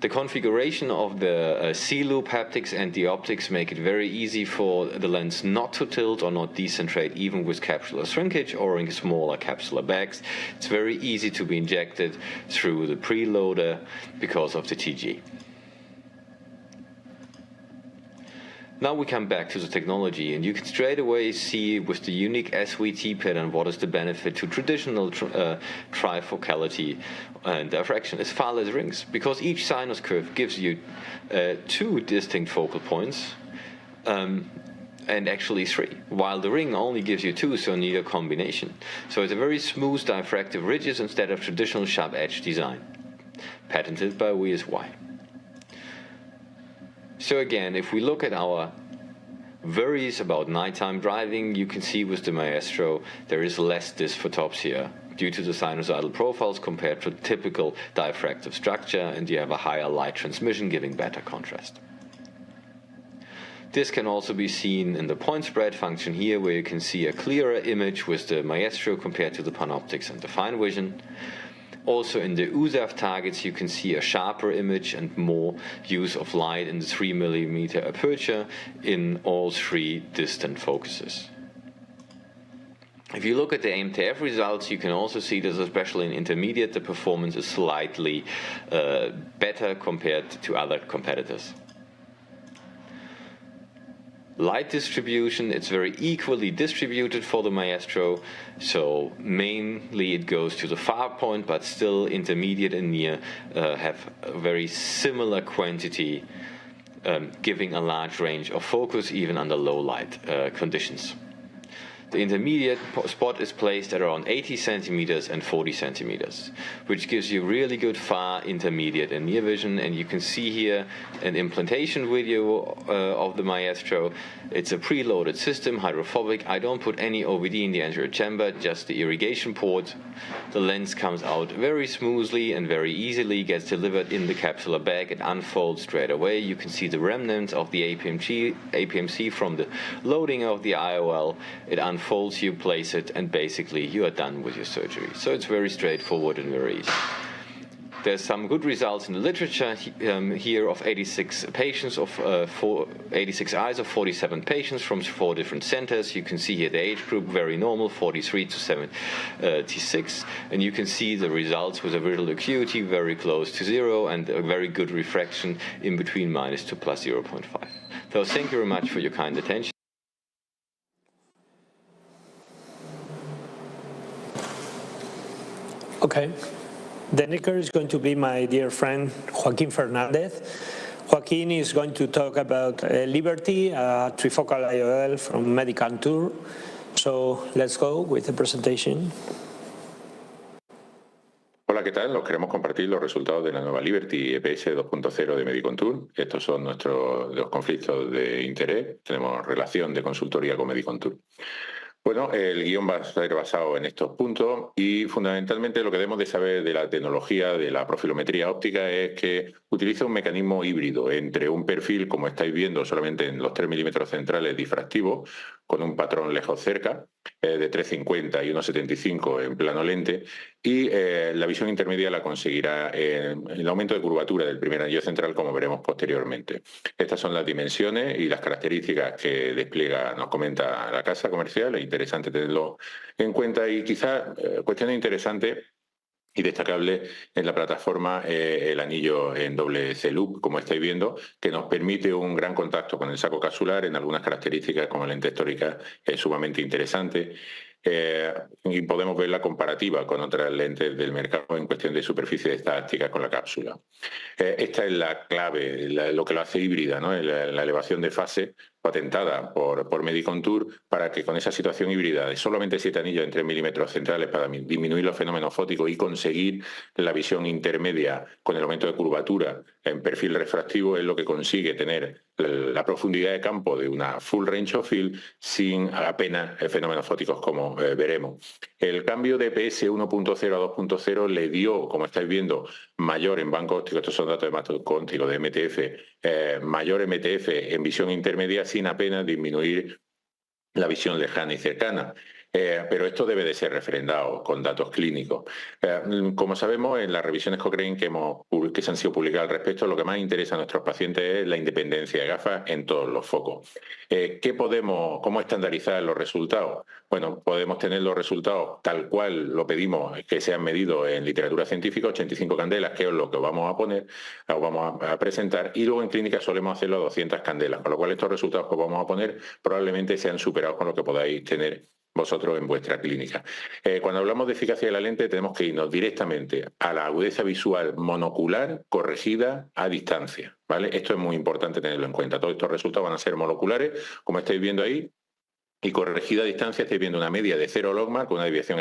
The configuration of the C-loop haptics and the optics make it very easy for the lens not to tilt or not decentrate, even with capsular shrinkage or in smaller capsular bags. It's very easy to be injected through the preloader because of the TG. Now we come back to the technology, and you can straight away see with the unique SVT pattern what is the benefit to traditional trifocality and diffraction. It's far less rings, because each sinus curve gives you two distinct focal points, and actually three, while the ring only gives you two, so you need a combination. So it's a very smooth diffractive ridges instead of traditional sharp edge design, patented by WSY. So again, if we look at our worries about nighttime driving, you can see with the Maestro there is less dysphotopsia due to the sinusoidal profiles compared to typical diffractive structure, and you have a higher light transmission giving better contrast. This can also be seen in the point spread function here, where you can see a clearer image with the Maestro compared to the Panoptix and the Fine Vision. Also in the USAF targets you can see a sharper image and more use of light in the 3mm aperture in all three distant focuses. If you look at the AMTF results, you can also see that especially in intermediate the performance is slightly better compared to other competitors. Light distribution, it's very equally distributed for the Maestro, so mainly it goes to the far point, but still intermediate and near have a very similar quantity, giving a large range of focus even under low light conditions. The intermediate spot is placed at around 80 centimeters and 40 centimeters, which gives you really good far, intermediate and near vision. And you can see here an implantation video of the Maestro. It's a preloaded system, hydrophobic. I don't put any OVD in the anterior chamber, just the irrigation port. The lens comes out very smoothly and very easily, gets delivered in the capsular bag. It unfolds straight away. You can see the remnants of the APMC from the loading of the IOL. It unfolds, you place it, and basically you are done with your surgery. So it's very straightforward and very easy. There's some good results in the literature here of 86 patients, 86 eyes of 47 patients from 4 different centers. You can see here the age group, very normal, 43 to 76. And you can see the results with a visual acuity very close to 0 and a very good refraction in between -2 to +0.5. So thank you very much for your kind attention. Okay. The next is going to be my dear friend Joaquín Fernández. Joaquín is going to talk about Liberty, a trifocal IOL from Medical Tour. So let's go with the presentation. Hola, ¿qué tal? Os queremos compartir los resultados de la nueva Liberty EPS 2.0 de Medicontour. Estos son nuestros 2 conflictos de interés. Tenemos relación de consultoría con Medicontour. Bueno, el guión va a ser basado en estos puntos y fundamentalmente lo que debemos de saber de la tecnología de la profilometría óptica es que utiliza un mecanismo híbrido entre un perfil, como estáis viendo, solamente en los 3 milímetros centrales difractivos, con un patrón lejos-cerca, de 3,50 y 1,75 en plano lente, y la visión intermedia la conseguirá en el aumento de curvatura del primer anillo central, como veremos posteriormente. Estas son las dimensiones y las características que despliega, nos comenta la casa comercial. Es interesante tenerlo en cuenta y quizás cuestión interesante y destacable en la plataforma el anillo en doble C-loop, como estáis viendo, que nos permite un gran contacto con el saco capsular en algunas características como lente histórica es sumamente interesante. Y podemos ver la comparativa con otras lentes del mercado en cuestión de superficie estática con la cápsula. Esta es la clave, lo que lo hace híbrida, ¿no? La elevación de fase patentada por Medicontour para que con esa situación híbrida de solamente 7 anillos en 3 milímetros centrales para disminuir los fenómenos fóticos y conseguir la visión intermedia con el aumento de curvatura en perfil refractivo es lo que consigue tener la profundidad de campo de una full range of field sin apenas fenómenos fóticos como veremos. El cambio de EPS 1.0 a 2.0 le dio, como estáis viendo, mayor en banco óptico, estos son datos de banco óptico de MTF, mayor MTF en visión intermedia sin apenas disminuir la visión lejana y cercana. Pero esto debe de ser refrendado con datos clínicos. Como sabemos, en las revisiones Cochrane que se han sido publicadas al respecto, lo que más interesa a nuestros pacientes es la independencia de gafas en todos los focos. ¿Cómo estandarizar los resultados? Bueno, podemos tener los resultados tal cual lo pedimos que sean medidos en literatura científica, 85 candelas, que es lo que vamos a poner, o vamos a presentar, y luego en clínica solemos hacerlo a 200 candelas, con lo cual estos resultados que vamos a poner probablemente sean superados con lo que podáis tener vosotros en vuestra clínica. Cuando hablamos de eficacia de la lente tenemos que irnos directamente a la agudeza visual monocular corregida a distancia, ¿vale? Esto es muy importante tenerlo en cuenta. Todos estos resultados van a ser monoculares, como estáis viendo ahí, y corregida a distancia estáis viendo una media de 0 logmark con una desviación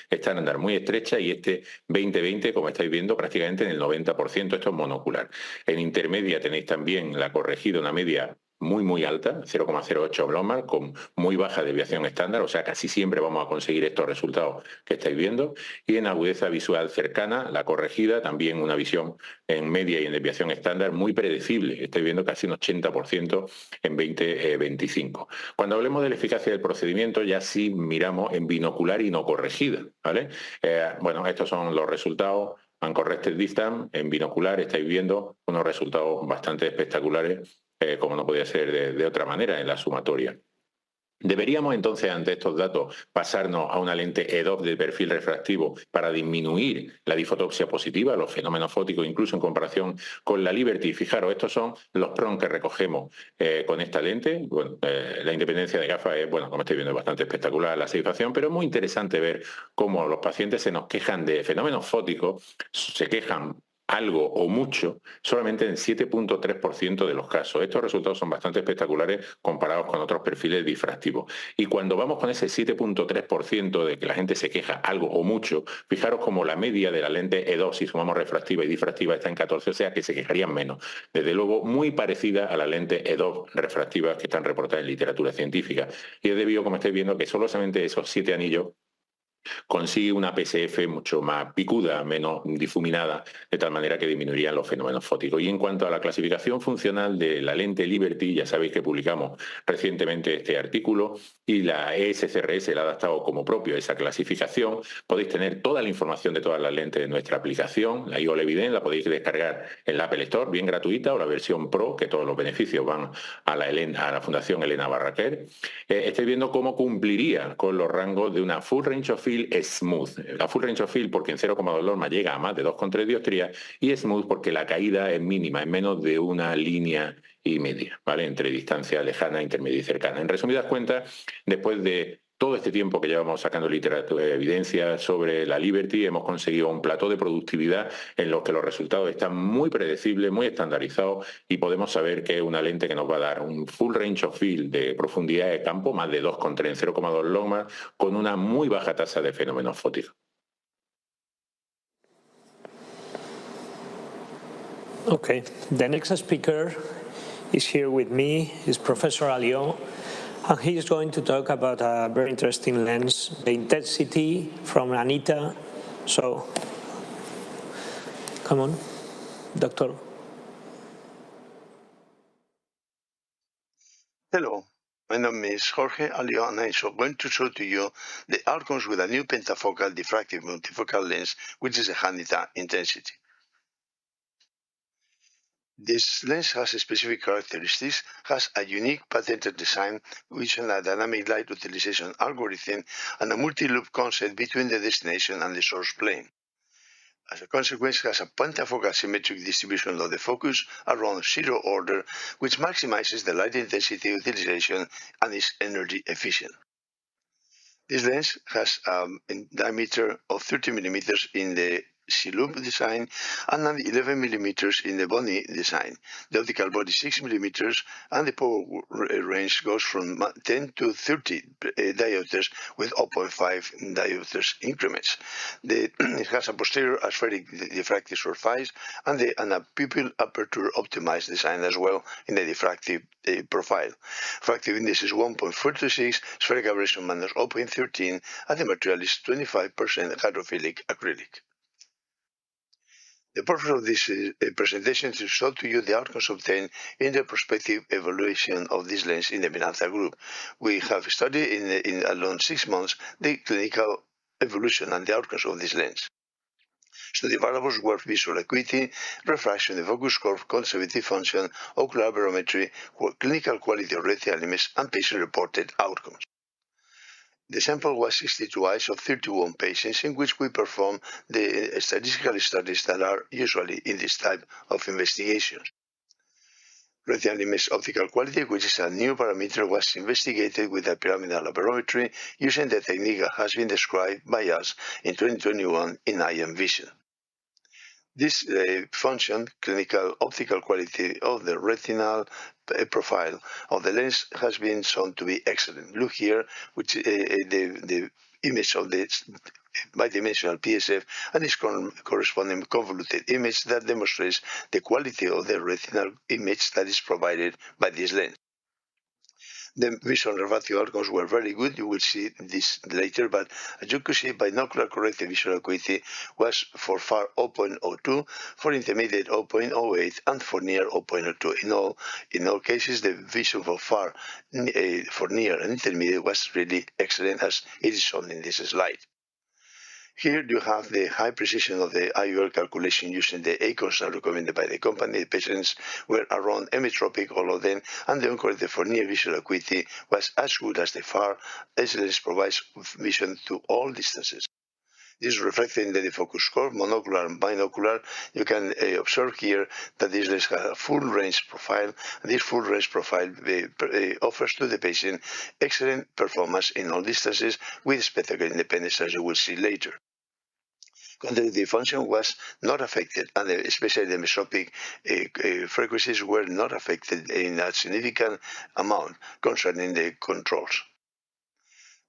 estándar muy estrecha y este 20-20, como estáis viendo, prácticamente en el 90%, esto es monocular. En intermedia tenéis también la corregida, una media muy alta, 0,08 logmark, con muy baja desviación estándar, o sea, casi siempre vamos a conseguir estos resultados que estáis viendo. Y en agudeza visual cercana, la corregida, también una visión en media y en desviación estándar muy predecible. Estáis viendo casi un 80% en 20-25. Cuando hablemos de la eficacia del procedimiento, ya sí miramos en binocular y no corregida, ¿vale? Bueno, estos son los resultados. Uncorrected distance, en binocular estáis viendo unos resultados bastante espectaculares, como no podía ser de otra manera en la sumatoria. ¿Deberíamos entonces, ante estos datos, pasarnos a una lente EDOF de perfil refractivo para disminuir la difotopsia positiva, los fenómenos fóticos, incluso en comparación con la Liberty? Fijaros, estos son los PRON que recogemos con esta lente. Bueno, la independencia de gafas es, bueno, como estáis viendo, es bastante espectacular la satisfacción, pero es muy interesante ver cómo los pacientes se nos quejan de fenómenos fóticos, se quejan algo o mucho solamente en 7.3% de los casos. Estos resultados son bastante espectaculares comparados con otros perfiles difractivos. Y cuando vamos con ese 7.3% de que la gente se queja algo o mucho, fijaros como la media de la lente E2, si sumamos refractiva y difractiva, está en 14, o sea que se quejarían menos. Desde luego, muy parecida a la lente E2 refractivas que están reportadas en literatura científica. Y es debido, como estáis viendo, que solamente esos 7 anillos consigue una PSF mucho más picuda, menos difuminada, de tal manera que disminuirían los fenómenos fóticos. Y en cuanto a la clasificación funcional de la lente Liberty, ya sabéis que publicamos recientemente este artículo y la ESCRS la ha adaptado como propio a esa clasificación. Podéis tener toda la información de todas las lentes de nuestra aplicación, la IOL Evident, la podéis descargar en la Apple Store, bien gratuita, o la versión Pro, que todos los beneficios van a la Fundación Elena Barraquer. Estáis viendo cómo cumpliría con los rangos de una Full Range of Field Smooth. La Full Range of Field porque en 0,2 logmas llega a más de 2,3 dioptrías y Smooth porque la caída es mínima, es menos de una línea y media, ¿vale? Entre distancia lejana, intermedia y cercana. En resumidas cuentas, después de todo este tiempo que llevamos sacando literatura de evidencia sobre la Liberty, hemos conseguido un plató de productividad en los que los resultados están muy predecibles, muy estandarizados y podemos saber que es una lente que nos va a dar un full range of field de profundidad de campo, más de 2,3 en 0,2 logmas, con una muy baja tasa de fenómenos fóticos. Okay, the next speaker is here with me, is Professor Alliot. And he is going to talk about a very interesting lens, the intensity from Anita. So, come on, doctor. Hello, my name is Jorge Alliot, and I'm going to show to you the outcomes with a new pentafocal diffractive multifocal lens, which is a Anita intensity. This lens has specific characteristics, has a unique patented design, which is a dynamic light utilization algorithm, and a multi-loop concept between the destination and the source plane. As a consequence, it has a pentafocal symmetric distribution of the focus around zero order, which maximizes the light intensity utilization and is energy efficient. This lens has a diameter of 30 millimeters in the C-loop design and 11 millimeters in the body design. The optical body 6 millimeters, and the power range goes from 10 to 30 diopters with 0.5 diopters increments. It has a posterior aspheric diffractive surface and a pupil aperture optimized design as well in the diffractive profile. Refractive index is 1.46, spherical aberration minus 0.13, and the material is 25% hydrophilic acrylic. The purpose of this presentation is to show to you the outcomes obtained in the prospective evaluation of this lens in the Miranda group. We have studied in alone 6 months the clinical evolution and the outcomes of this lens. Study variables were visual acuity, refraction, the focus curve, conservative function, ocular barometry, clinical quality of retinal image, and patient-reported outcomes. The sample was 62 eyes of 31 patients in which we performed the statistical studies that are usually in this type of investigations. Retinal image optical quality, which is a new parameter, was investigated with a pyramidal barometry using the technique that has been described by us in 2021 in IM Vision. This function, clinical optical quality of the retinal profile of the lens, has been shown to be excellent. Look here, which the image of the bidimensional PSF and its corresponding convoluted image that demonstrates the quality of the retinal image that is provided by this lens. The visual refractive outcomes were very good. You will see this later, but as you can see, binocular corrected visual acuity was for far 0.02, for intermediate 0.08, and for near 0.02. In all cases, the vision for far, for near and intermediate was really excellent, as it is shown in this slide. Here you have the high precision of the IOL calculation using the A constant recommended by the company. The patients were around emetropic, all of them, and the uncorrected for near visual acuity was as good as the far. This lens provides vision to all distances. This is reflected in the defocus curve, monocular and binocular. You can observe here that this lens has a full range profile, and this full range profile offers to the patient excellent performance in all distances with spectacle independence, as you will see later. Cognitive function was not affected, and especially the mesopic frequencies were not affected in a significant amount concerning the controls.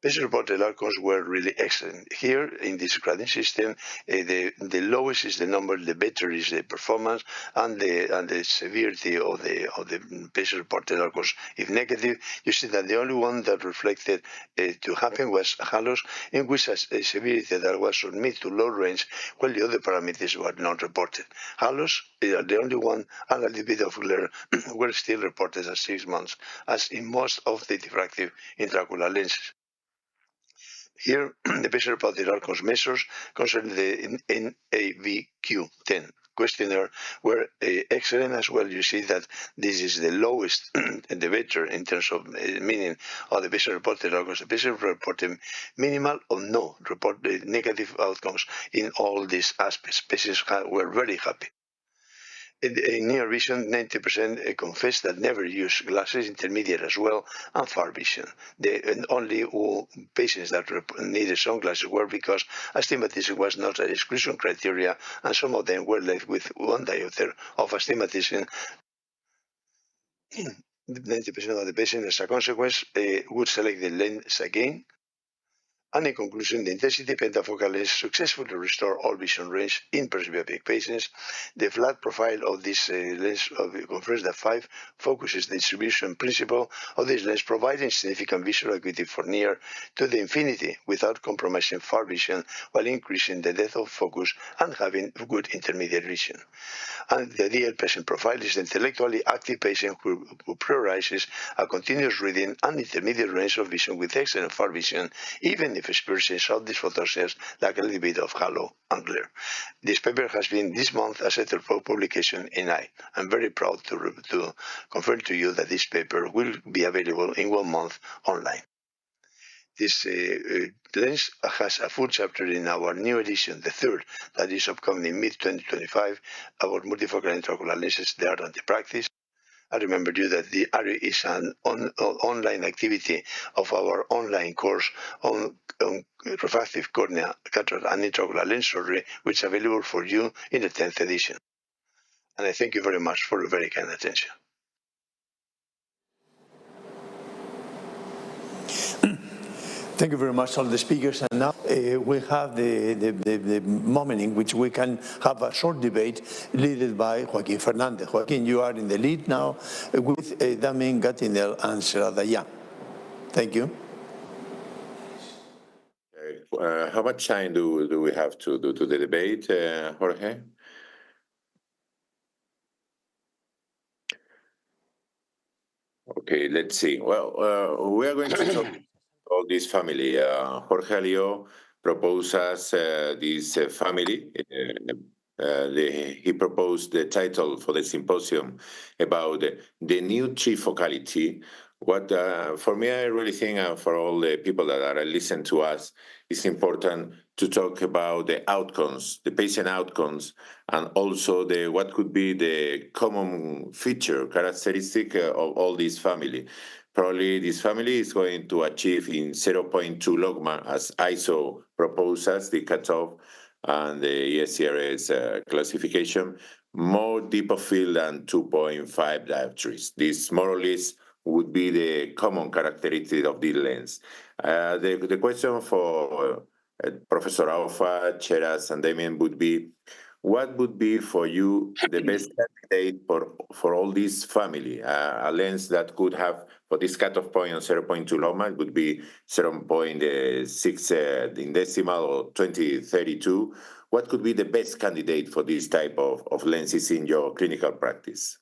Patient-reported outcomes were really excellent. Here, in this grading system, the lowest is the number, the better is the performance, and the severity of the patient-reported outcomes. If negative, you see that the only one that reflected to happen was halos, in which a severity that was submitted to low range, while the other parameters were not reported. Halos are the only one, and a little bit of glare were still reported at 6 months, as in most of the diffractive intraocular lenses. Here, the patient-reported outcomes measures concerning the NAVQ10 questionnaire were excellent as well. You see that this is the lowest and the better in terms of meaning of the patient-reported outcomes. The patient-reported minimal or no reported negative outcomes in all these aspects. Patients were very happy. In near vision, 90% confessed that never used glasses, intermediate as well, and far vision. The only patients that needed sunglasses were because astigmatism was not an exclusion criteria, and some of them were left with 1 diopter of astigmatism. 90% of the patients, as a consequence, would select the lens again. And in conclusion, the intensity pentafocal lens successfully restored all vision range in presbyopic patients. The flat profile of this lens confirms that 5 focuses the distribution principle of this lens, providing significant visual acuity for near to the infinity without compromising far vision, while increasing the depth of focus and having good intermediate vision. And the ideal patient profile is the intellectually active patient who prioritizes a continuous reading and intermediate range of vision with excellent far vision, even if experiencing short dysphotoscias like a little bit of halo and glare. This paper has been this month accepted for publication in eye. I'm very proud to confirm to you that this paper will be available in 1 month online. This lens has a full chapter in our new edition, the 3rd, that is upcoming in mid-2025, about multifocal intraocular lenses, the art and the practice. I remember you that the ARI is an online activity of our online course on refractive cornea, cataract, and intraocular lens surgery, which is available for you in the 10th edition. And I thank you very much for your very kind attention. Thank you very much, all the speakers. And now we have the moment in which we can have a short debate led by Joaquín Fernández. Joaquín, you are in the lead now with Damien Gatinel and Sarah Dayan. Thank you. How much time do we have to do the debate, Jorge? Okay, let's see. Well, we are going to talk about this family. Jorge Leo proposes this family. He proposed the title for the symposium about the new trifocality. What for me, I really think, for all the people that are listening to us, it's important to talk about the outcomes, the patient outcomes, and also what could be the common feature, characteristic of all this family. Probably this family is going to achieve in 0.2 logMAR as ISO proposes, the cutoff, and the ESCRS classification, more deep of field than 2.5 dioptries. This more or less would be the common characteristic of the lens. The question for Professor Alpha, Cheras, and Damien would be, what would be for you the best candidate for all this family? A lens that could have, for this cutoff point on 0.2 logMAR, would be 0.6 in decimal or 2032. What could be the best candidate for this type of lenses in your clinical practice?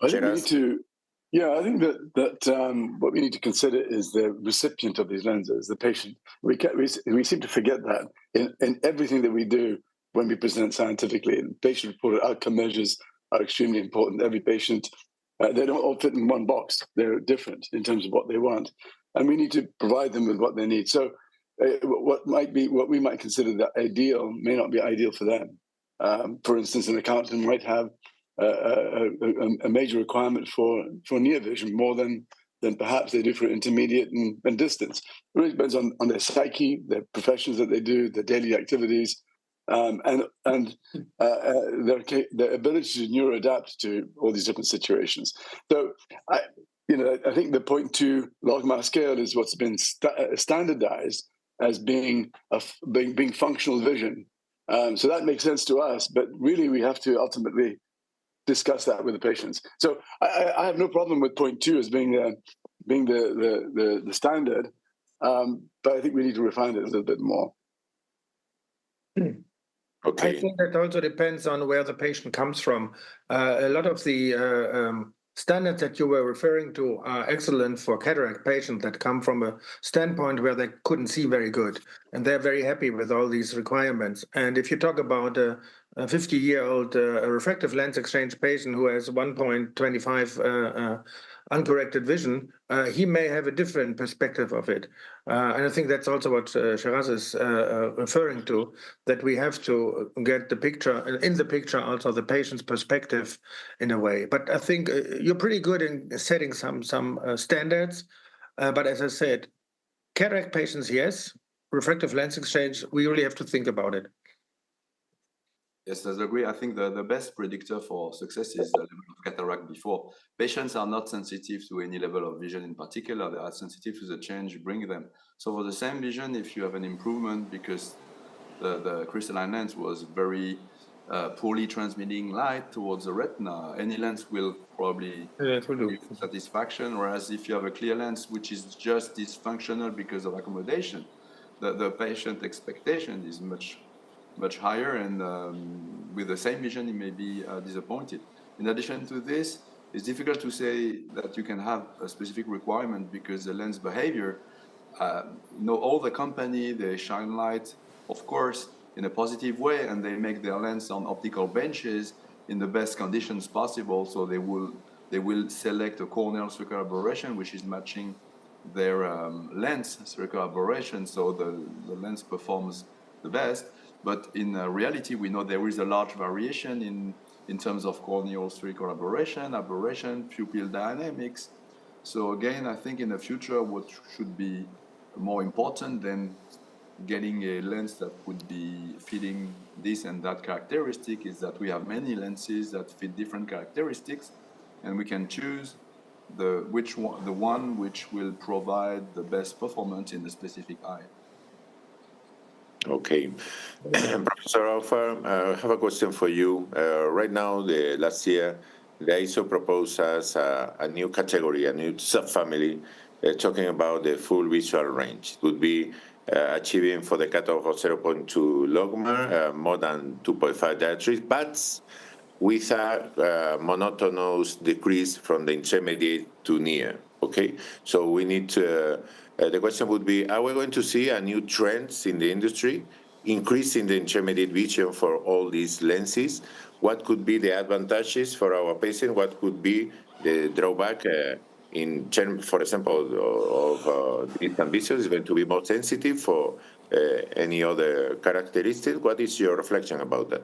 I think we need to, I think that what we need to consider is the recipient of these lenses, the patient. We seem to forget that in everything that we do when we present scientifically. And patient-reported outcome measures are extremely important. Every patient, they don't all fit in one box. They're different in terms of what they want, and we need to provide them with what they need. So, what we might consider the ideal may not be ideal for them. For instance, an accountant might have a major requirement for near vision more than than perhaps they do for intermediate and distance. It really depends on their psyche, their professions that they do, their daily activities, and their ability to neuroadapt to all these different situations. So I think the 0.2 logMAR scale is what's been standardized as being functional vision. So that makes sense to us, but really we have to ultimately discuss that with the patients. So I have no problem with 0.2 as being the standard, but I think we need to refine it a little bit more. Okay. I think that also depends on where the patient comes from. A lot of the standards that you were referring to are excellent for cataract patients that come from a standpoint where they couldn't see very good, and they're very happy with all these requirements. And if you talk about a 50-year-old refractive lens exchange patient who has 1.25 uncorrected vision, he may have a different perspective of it. And I think that's also what Shiraz is referring to, that we have to get the picture, in the picture also the patient's perspective in a way. But I think you're pretty good in setting some standards. But as I said, cataract patients, yes. Refractive lens exchange, we really have to think about it. Yes, I agree. I think the best predictor for success is the level of cataract before. Patients are not sensitive to any level of vision in particular. They are sensitive to the change you bring them. So for the same vision, if you have an improvement because the crystalline lens was very poorly transmitting light towards the retina, any lens will probably give you satisfaction. Whereas if you have a clear lens which is just dysfunctional because of accommodation, the patient expectation is much higher, and with the same vision, he may be disappointed. In addition to this, it's difficult to say that you can have a specific requirement because the lens behavior, all the company, they shine light, of course, in a positive way, and they make their lens on optical benches in the best conditions possible. So they will select a corneal circular aberration, which is matching their lens circular aberration, so the lens performs the best. But in reality, we know there is a large variation in terms of corneal spherical aberration, pupil dynamics. So again, I think in the future, what should be more important than getting a lens that would be fitting this and that characteristic is that we have many lenses that fit different characteristics, and we can choose the one which will provide the best performance in the specific eye. Okay. Professor Alpha, I have a question for you. Right now, last year, the ISO proposed us a new category, a new subfamily, talking about the full visual range. It would be achieving for the cutoff of 0.2 logMAR, more than 2.5 dioptries, but with a monotonous decrease from the intermediate to near. Okay, so we need to. The question would be: are we going to see a new trends in the industry, increasing the intermediate vision for all these lenses? What could be the advantages for our patient? What could be the drawback in terms, for example, of distant vision? Is going to be more sensitive for any other characteristic? What is your reflection about that?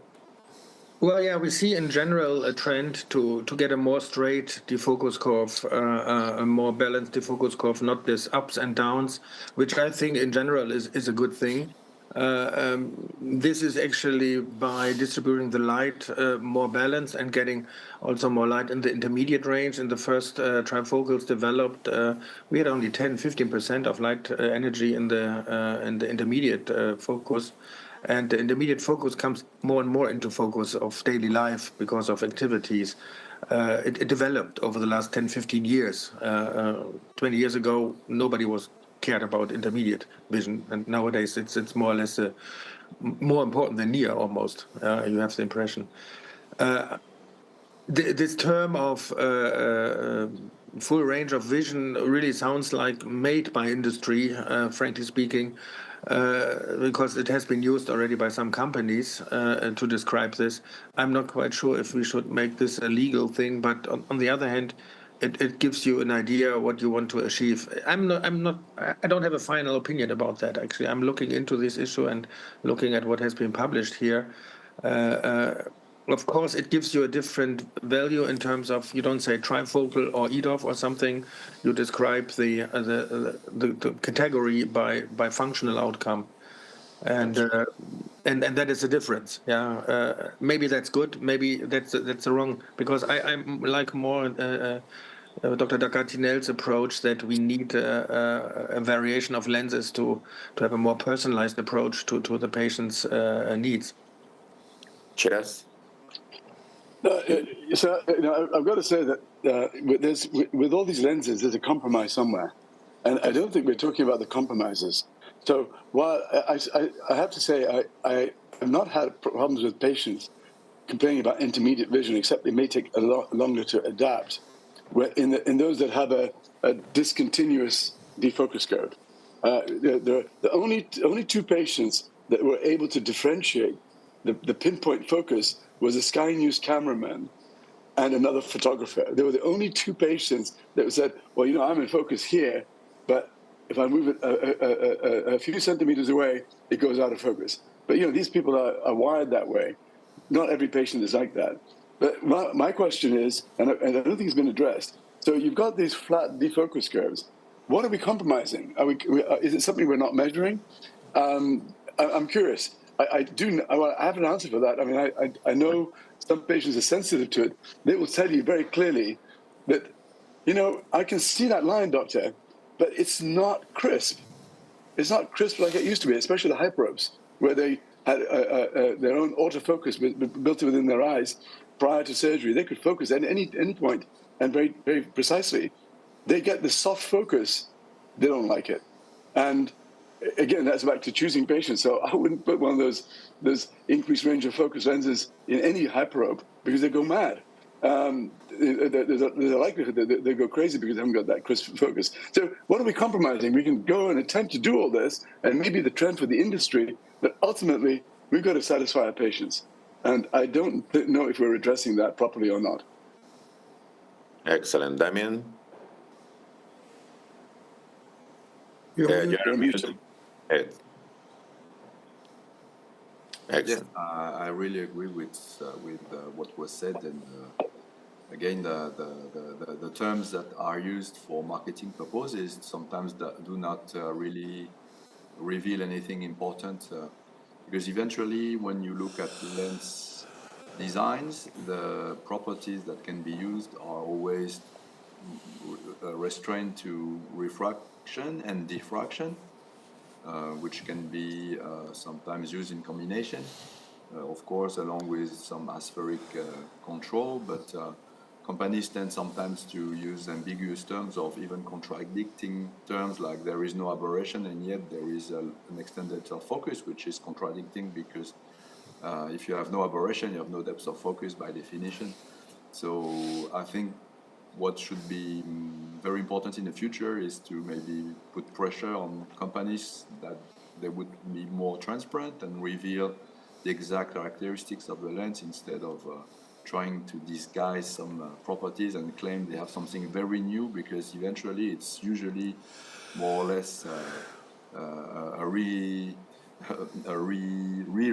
Well, yeah, we see in general a trend to get a more straight defocus curve, a more balanced defocus curve, not this ups and downs, which I think in general is a good thing. This is actually by distributing the light more balanced and getting also more light in the intermediate range. In the first trifocals developed, we had only 10-15% of light energy in the intermediate focus. And the intermediate focus comes more and more into focus of daily life because of activities. It developed over the last 10-15 years. 20 years ago, nobody cared about intermediate vision, and nowadays it's more or less more important than near almost. You have the impression. This term of full range of vision really sounds like made by industry, frankly speaking. Because it has been used already by some companies to describe this. I'm not quite sure if we should make this a legal thing, but on the other hand, it gives you an idea what you want to achieve. I don't have a final opinion about that, actually. I'm looking into this issue and looking at what has been published here. of course, it gives you a different value in terms of, you don't say trifocal or EDOF or something. You describe the category by functional outcome, and that is the difference. Yeah, maybe that's good. Maybe that's wrong, because I'm like more Dr. Dacartinel's approach, that we need a variation of lenses to have a more personalized approach to the patient's needs. Cheers. So I've got to say that with all these lenses, there's a compromise somewhere, and I don't think we're talking about the compromises. So while I have to say I have not had problems with patients complaining about intermediate vision, except they may take a lot longer to adapt. Where in those that have a discontinuous defocus curve, the only two patients that were able to differentiate the pinpoint focus was a Sky News cameraman and another photographer. They were the only two patients that said, well, I'm in focus here, but if I move it a few centimeters away, it goes out of focus. But, these people are wired that way. Not every patient is like that. But my question is, and I don't think it's been addressed, so you've got these flat defocus curves. What are we compromising? Is it something we're not measuring? I'm curious. I have an answer for that. I mean, I know some patients are sensitive to it. They will tell you very clearly that, I can see that line, doctor, but it's not crisp. It's not crisp like it used to be, especially the hyperopes, where they had their own autofocus built within their eyes prior to surgery. They could focus at any point and very, very precisely. They get the soft focus. They don't like it. And again, that's back to choosing patients. So I wouldn't put one of those increased range of focus lenses in any hyperope, because they go mad. There's a likelihood that they go crazy because they haven't got that crisp focus. So what are we compromising? We can go and attempt to do all this, and maybe the trend for the industry, but ultimately we've got to satisfy our patients. And I don't know if we're addressing that properly or not. Excellent. Damien? You're muted. Yes, I really agree with what was said, and again, the terms that are used for marketing purposes sometimes do not really reveal anything important, because eventually, when you look at lens designs, the properties that can be used are always restrained to refraction and diffraction, which can be sometimes used in combination, of course, along with some aspheric control, but companies tend sometimes to use ambiguous terms or even contradicting terms, like there is no aberration and yet there is an extended focus, which is contradicting, because if you have no aberration, you have no depth of focus by definition. So I think what should be very important in the future is to maybe put pressure on companies that they would be more transparent and reveal the exact characteristics of the lens, instead of trying to disguise some properties and claim they have something very new, because eventually it's usually more or less a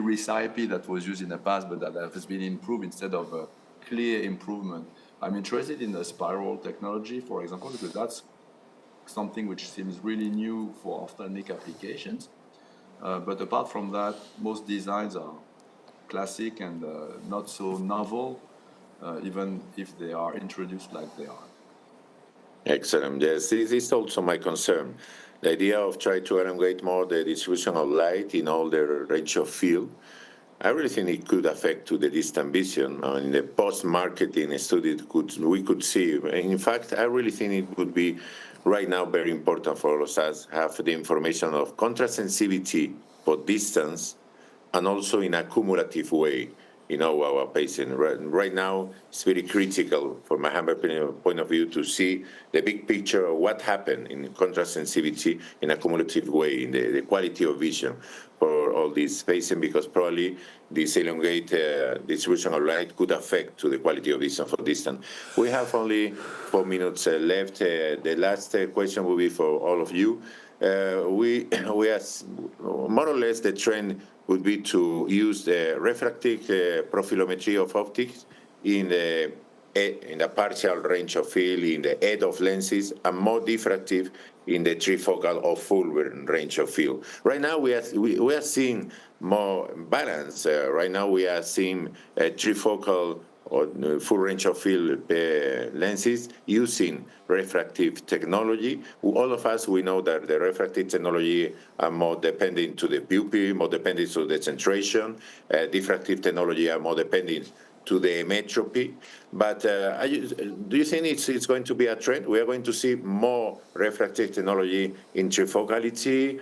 recipe that was used in the past, but that has been improved instead of a clear improvement. I'm interested in the spiral technology, for example, because that's something which seems really new for ophthalmic applications. But apart from that, most designs are classic and not so novel, even if they are introduced like they are. Excellent. Yes, this is also my concern. The idea of trying to elongate more the distribution of light in all the range of field, I really think it could affect to the distant vision. In the post-marketing study, we could see. In fact, I really think it would be right now very important for all of us have the information of contrast sensitivity for distance, and also in a cumulative way in our patient. Right now, it's very critical, from my humble point of view, to see the big picture of what happened in contrast sensitivity in a cumulative way, in the quality of vision for all these patients, because probably this elongated distribution of light could affect to the quality of vision for distance. We have only 4 minutes left. The last question will be for all of you. we are more or less the trend would be to use the refractive profilometry of optics in the partial range of field, in the head of lenses, and more diffractive in the trifocal or full range of field. Right now, we are seeing more balance. Right now, we are seeing trifocal or full range of field lenses using refractive technology. All of us, we know that the refractive technology are more dependent to the pupil, more dependent to the centration. Diffractive technology are more dependent to the metropy. But do you think it's going to be a trend? We are going to see more refractive technology in trifocality,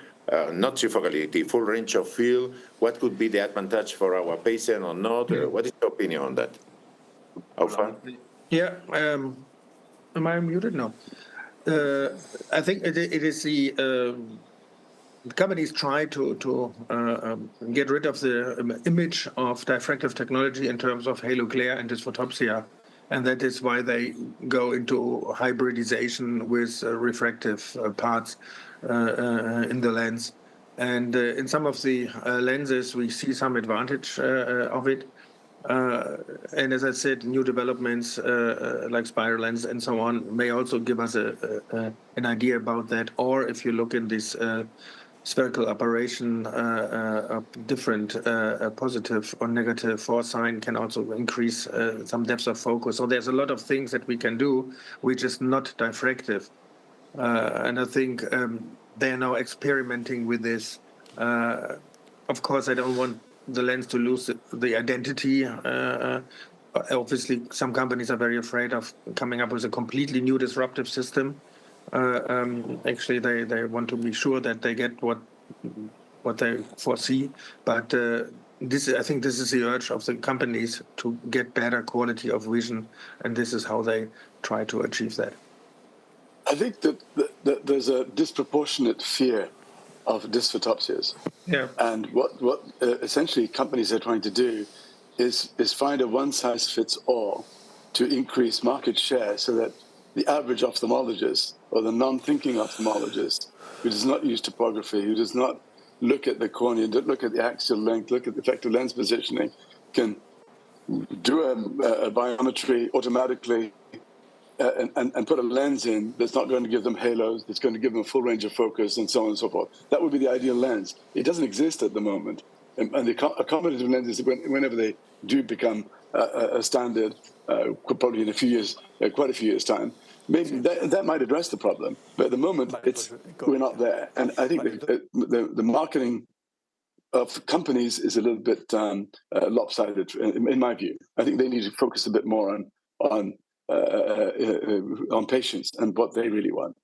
not trifocality, full range of field. What could be the advantage for our patient or not? What is your opinion on that? How far? Yeah, am I muted? No. I think it is the companies try to get rid of the image of diffractive technology in terms of halo glare and dysphotopsia, and that is why they go into hybridization with refractive parts in the lens. And in some of the lenses, we see some advantage of it. And as I said, new developments like spiral lens and so on may also give us an idea about that. Or if you look in this spherical aberration, different positive or negative force sign can also increase some depth of focus. So there's a lot of things that we can do, which is not diffractive. And I think they are now experimenting with this. Of course, I don't want the lens to lose the identity. Obviously, some companies are very afraid of coming up with a completely new disruptive system. Actually, they want to be sure that they get what they foresee. But I think this is the urge of the companies to get better quality of vision, and this is how they try to achieve that. I think that there's a disproportionate fear of dysphotopsias. Yeah. And what essentially companies are trying to do is find a one-size-fits-all to increase market share so that the average ophthalmologist or the non-thinking ophthalmologist who does not use topography, who does not look at the cornea, look at the axial length, look at the effective lens positioning, can do a biometry automatically and put a lens in that's not going to give them halos, that's going to give them a full range of focus, and so on and so forth. That would be the ideal lens. It doesn't exist at the moment. And the accommodative lenses, whenever they do become a standard, probably in a few years, quite a few years' time, maybe that might address the problem. But at the moment, we're not there. And I think the marketing of companies is a little bit lopsided, in my view. I think they need to focus a bit more on patients and what they really want.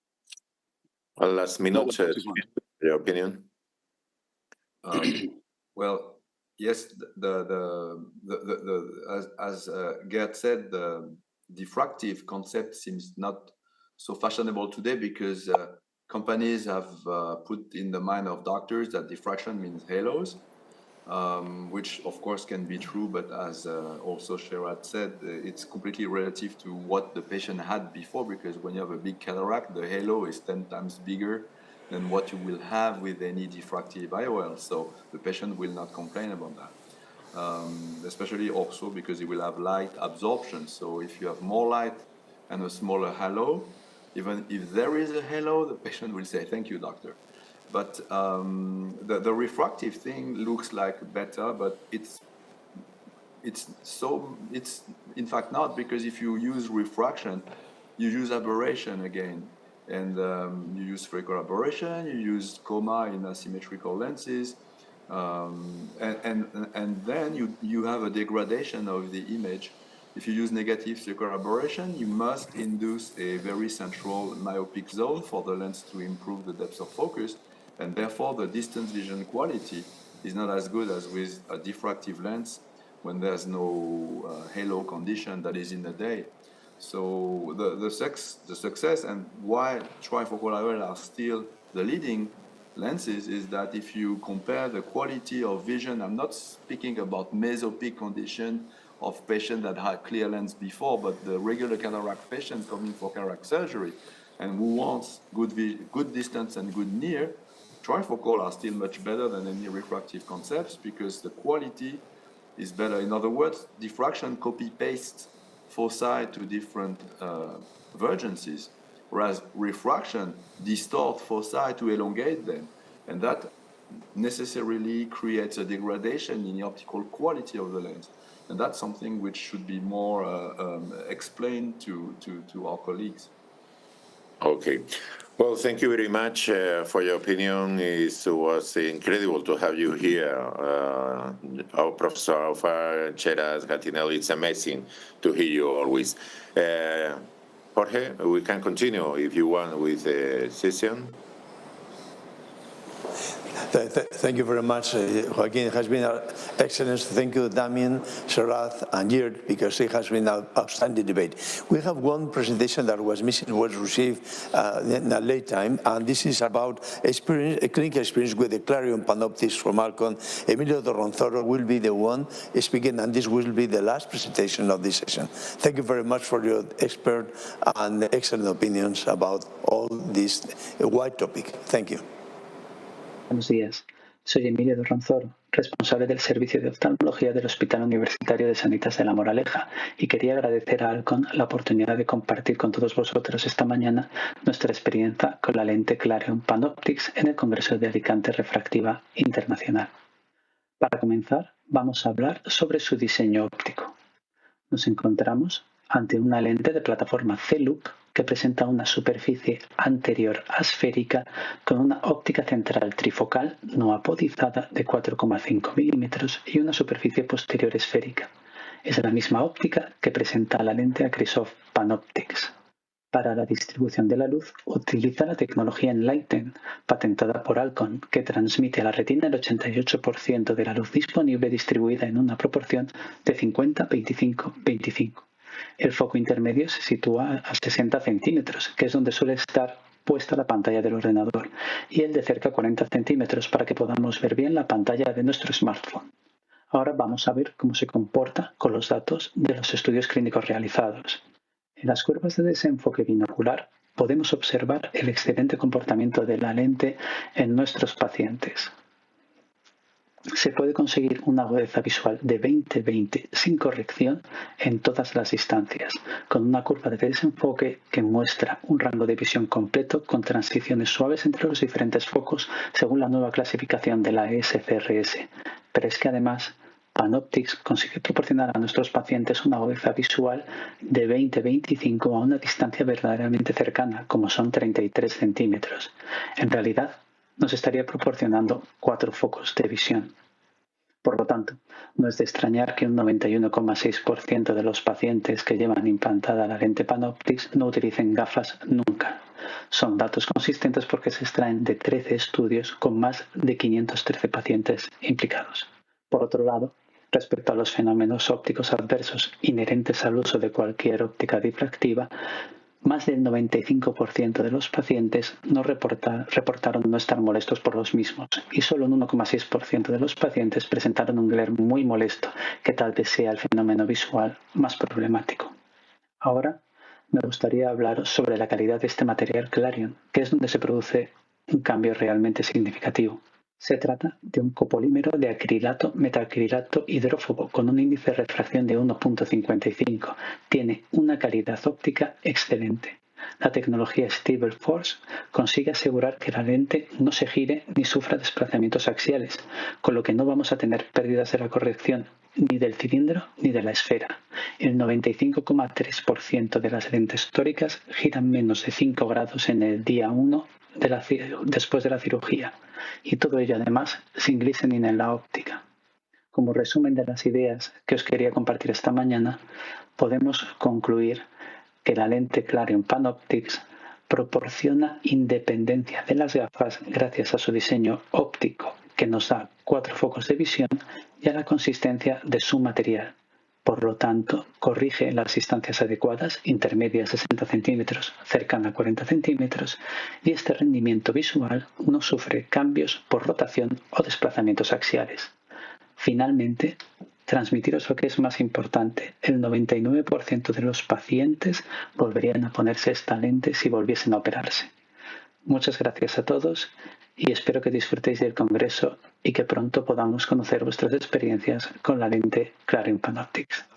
Well, last minute, your opinion? Well, yes, as Gerd said, the diffractive concept seems not so fashionable today because companies have put in the mind of doctors that diffraction means halos. Which of course can be true, but as also Sherrod said, it's completely relative to what the patient had before, because when you have a big cataract, the halo is 10 times bigger than what you will have with any diffractive IOL. So the patient will not complain about that, especially also because it will have light absorption. So if you have more light and a smaller halo, even if there is a halo, the patient will say, "Thank you, doctor." But the refractive thing looks like better, but it's in fact not, because if you use refraction, you use aberration again, and you use spherical aberration, you use coma in asymmetrical lenses, and then you have a degradation of the image. If you use negative spherical aberration, you must induce a very central myopic zone for the lens to improve the depth of focus. And therefore, the distance vision quality is not as good as with a diffractive lens when there's no halo condition that is in the day. So the success and why trifocal IOL are still the leading lenses is that if you compare the quality of vision, I'm not speaking about mesopic condition of patients that had clear lens before, but the regular cataract patient coming for cataract surgery, and who wants good distance and good near, trifocal are still much better than any refractive concepts because the quality is better. In other words, diffraction copy-paste foci to different vergences, whereas refraction distort foci to elongate them, and that necessarily creates a degradation in the optical quality of the lens. And that's something which should be more explained to our colleagues. Okay. Well, thank you very much for your opinion. It was incredible to have you here. Our Professor Alfar, Cheras, Gatinelli, it's amazing to hear you always. Jorge, we can continue if you want with the session. Thank you very much, Joaquin. It has been excellent. Thank you, Damien, Sharath, and Gerd, because it has been an outstanding debate. We have one presentation that was missing, was received in a late time, and this is about clinical experience with the Clarion Panoptics from Alcon. Emilio Dorronzoro will be the one speaking, and this will be the last presentation of this session. Thank you very much for your expert and excellent opinions about all this wide topic. Thank you. Buenos días, soy Emilio Dorronzoro, responsable del Servicio de Oftalmología del Hospital Universitario de Sanitas de La Moraleja, y quería agradecer a Alcon la oportunidad de compartir con todos vosotros esta mañana nuestra experiencia con la lente Clarion Panoptics en el Congreso de Alicante Refractiva Internacional. Para comenzar, vamos a hablar sobre su diseño óptico. Nos encontramos ante una lente de plataforma C-Loop que presenta una superficie anterior asférica con una óptica central trifocal no apodizada de 4,5 milímetros y una superficie posterior esférica. Es la misma óptica que presenta la lente Acrisov Panoptics. Para la distribución de la luz utiliza la tecnología Enlighten, patentada por Alcon, que transmite a la retina el 88% de la luz disponible distribuida en una proporción de 50-25-25. El foco intermedio se sitúa a 60 centímetros, que es donde suele estar puesta la pantalla del ordenador, y el de cerca a 40 centímetros para que podamos ver bien la pantalla de nuestro smartphone. Ahora vamos a ver cómo se comporta con los datos de los estudios clínicos realizados. En las curvas de desenfoque binocular podemos observar el excelente comportamiento de la lente en nuestros pacientes. Se puede conseguir una agudeza visual de 20-20 sin corrección en todas las distancias, con una curva de desenfoque que muestra un rango de visión completo con transiciones suaves entre los diferentes focos según la nueva clasificación de la SCRS. Pero es que además Panoptics consigue proporcionar a nuestros pacientes una agudeza visual de 20-25 a una distancia verdaderamente cercana, como son 33 centímetros. En realidad, nos estaría proporcionando 4 focos de visión. Por lo tanto, no es de extrañar que un 91,6% de los pacientes que llevan implantada la lente Panoptics no utilicen gafas nunca. Son datos consistentes porque se extraen de 13 estudios con más de 513 pacientes implicados. Por otro lado, respecto a los fenómenos ópticos adversos inherentes al uso de cualquier óptica difractiva, más del 95% de los pacientes no reportaron no estar molestos por los mismos y solo un 1,6% de los pacientes presentaron un glare muy molesto, que tal vez sea el fenómeno visual más problemático. Ahora me gustaría hablar sobre la calidad de este material Clarion, que es donde se produce un cambio realmente significativo. Se trata de un copolímero de acrilato metacrilato hidrófobo con un índice de refracción de 1.55. Tiene una calidad óptica excelente. La tecnología Stable Force consigue asegurar que la lente no se gire ni sufra desplazamientos axiales, con lo que no vamos a tener pérdidas de la corrección ni del cilindro ni de la esfera. El 95,3% de las lentes tóricas giran menos de 5 grados en el día 1 después de la cirugía, y todo ello además sin glistening en la óptica. Como resumen de las ideas que os quería compartir esta mañana, podemos concluir que la lente Clarion Panoptics proporciona independencia de las gafas gracias a su diseño óptico, que nos da 4 focos de visión, y a la consistencia de su material. Por lo tanto, corrige las distancias adecuadas, intermedias 60 centímetros, cercana a 40 centímetros, y este rendimiento visual no sufre cambios por rotación o desplazamientos axiales. Finalmente, transmitiros lo que es más importante. El 99% de los pacientes volverían a ponerse esta lente si volviesen a operarse. Muchas gracias a todos y espero que disfrutéis del congreso y que pronto podamos conocer vuestras experiencias con la lente Clarion Panoptics.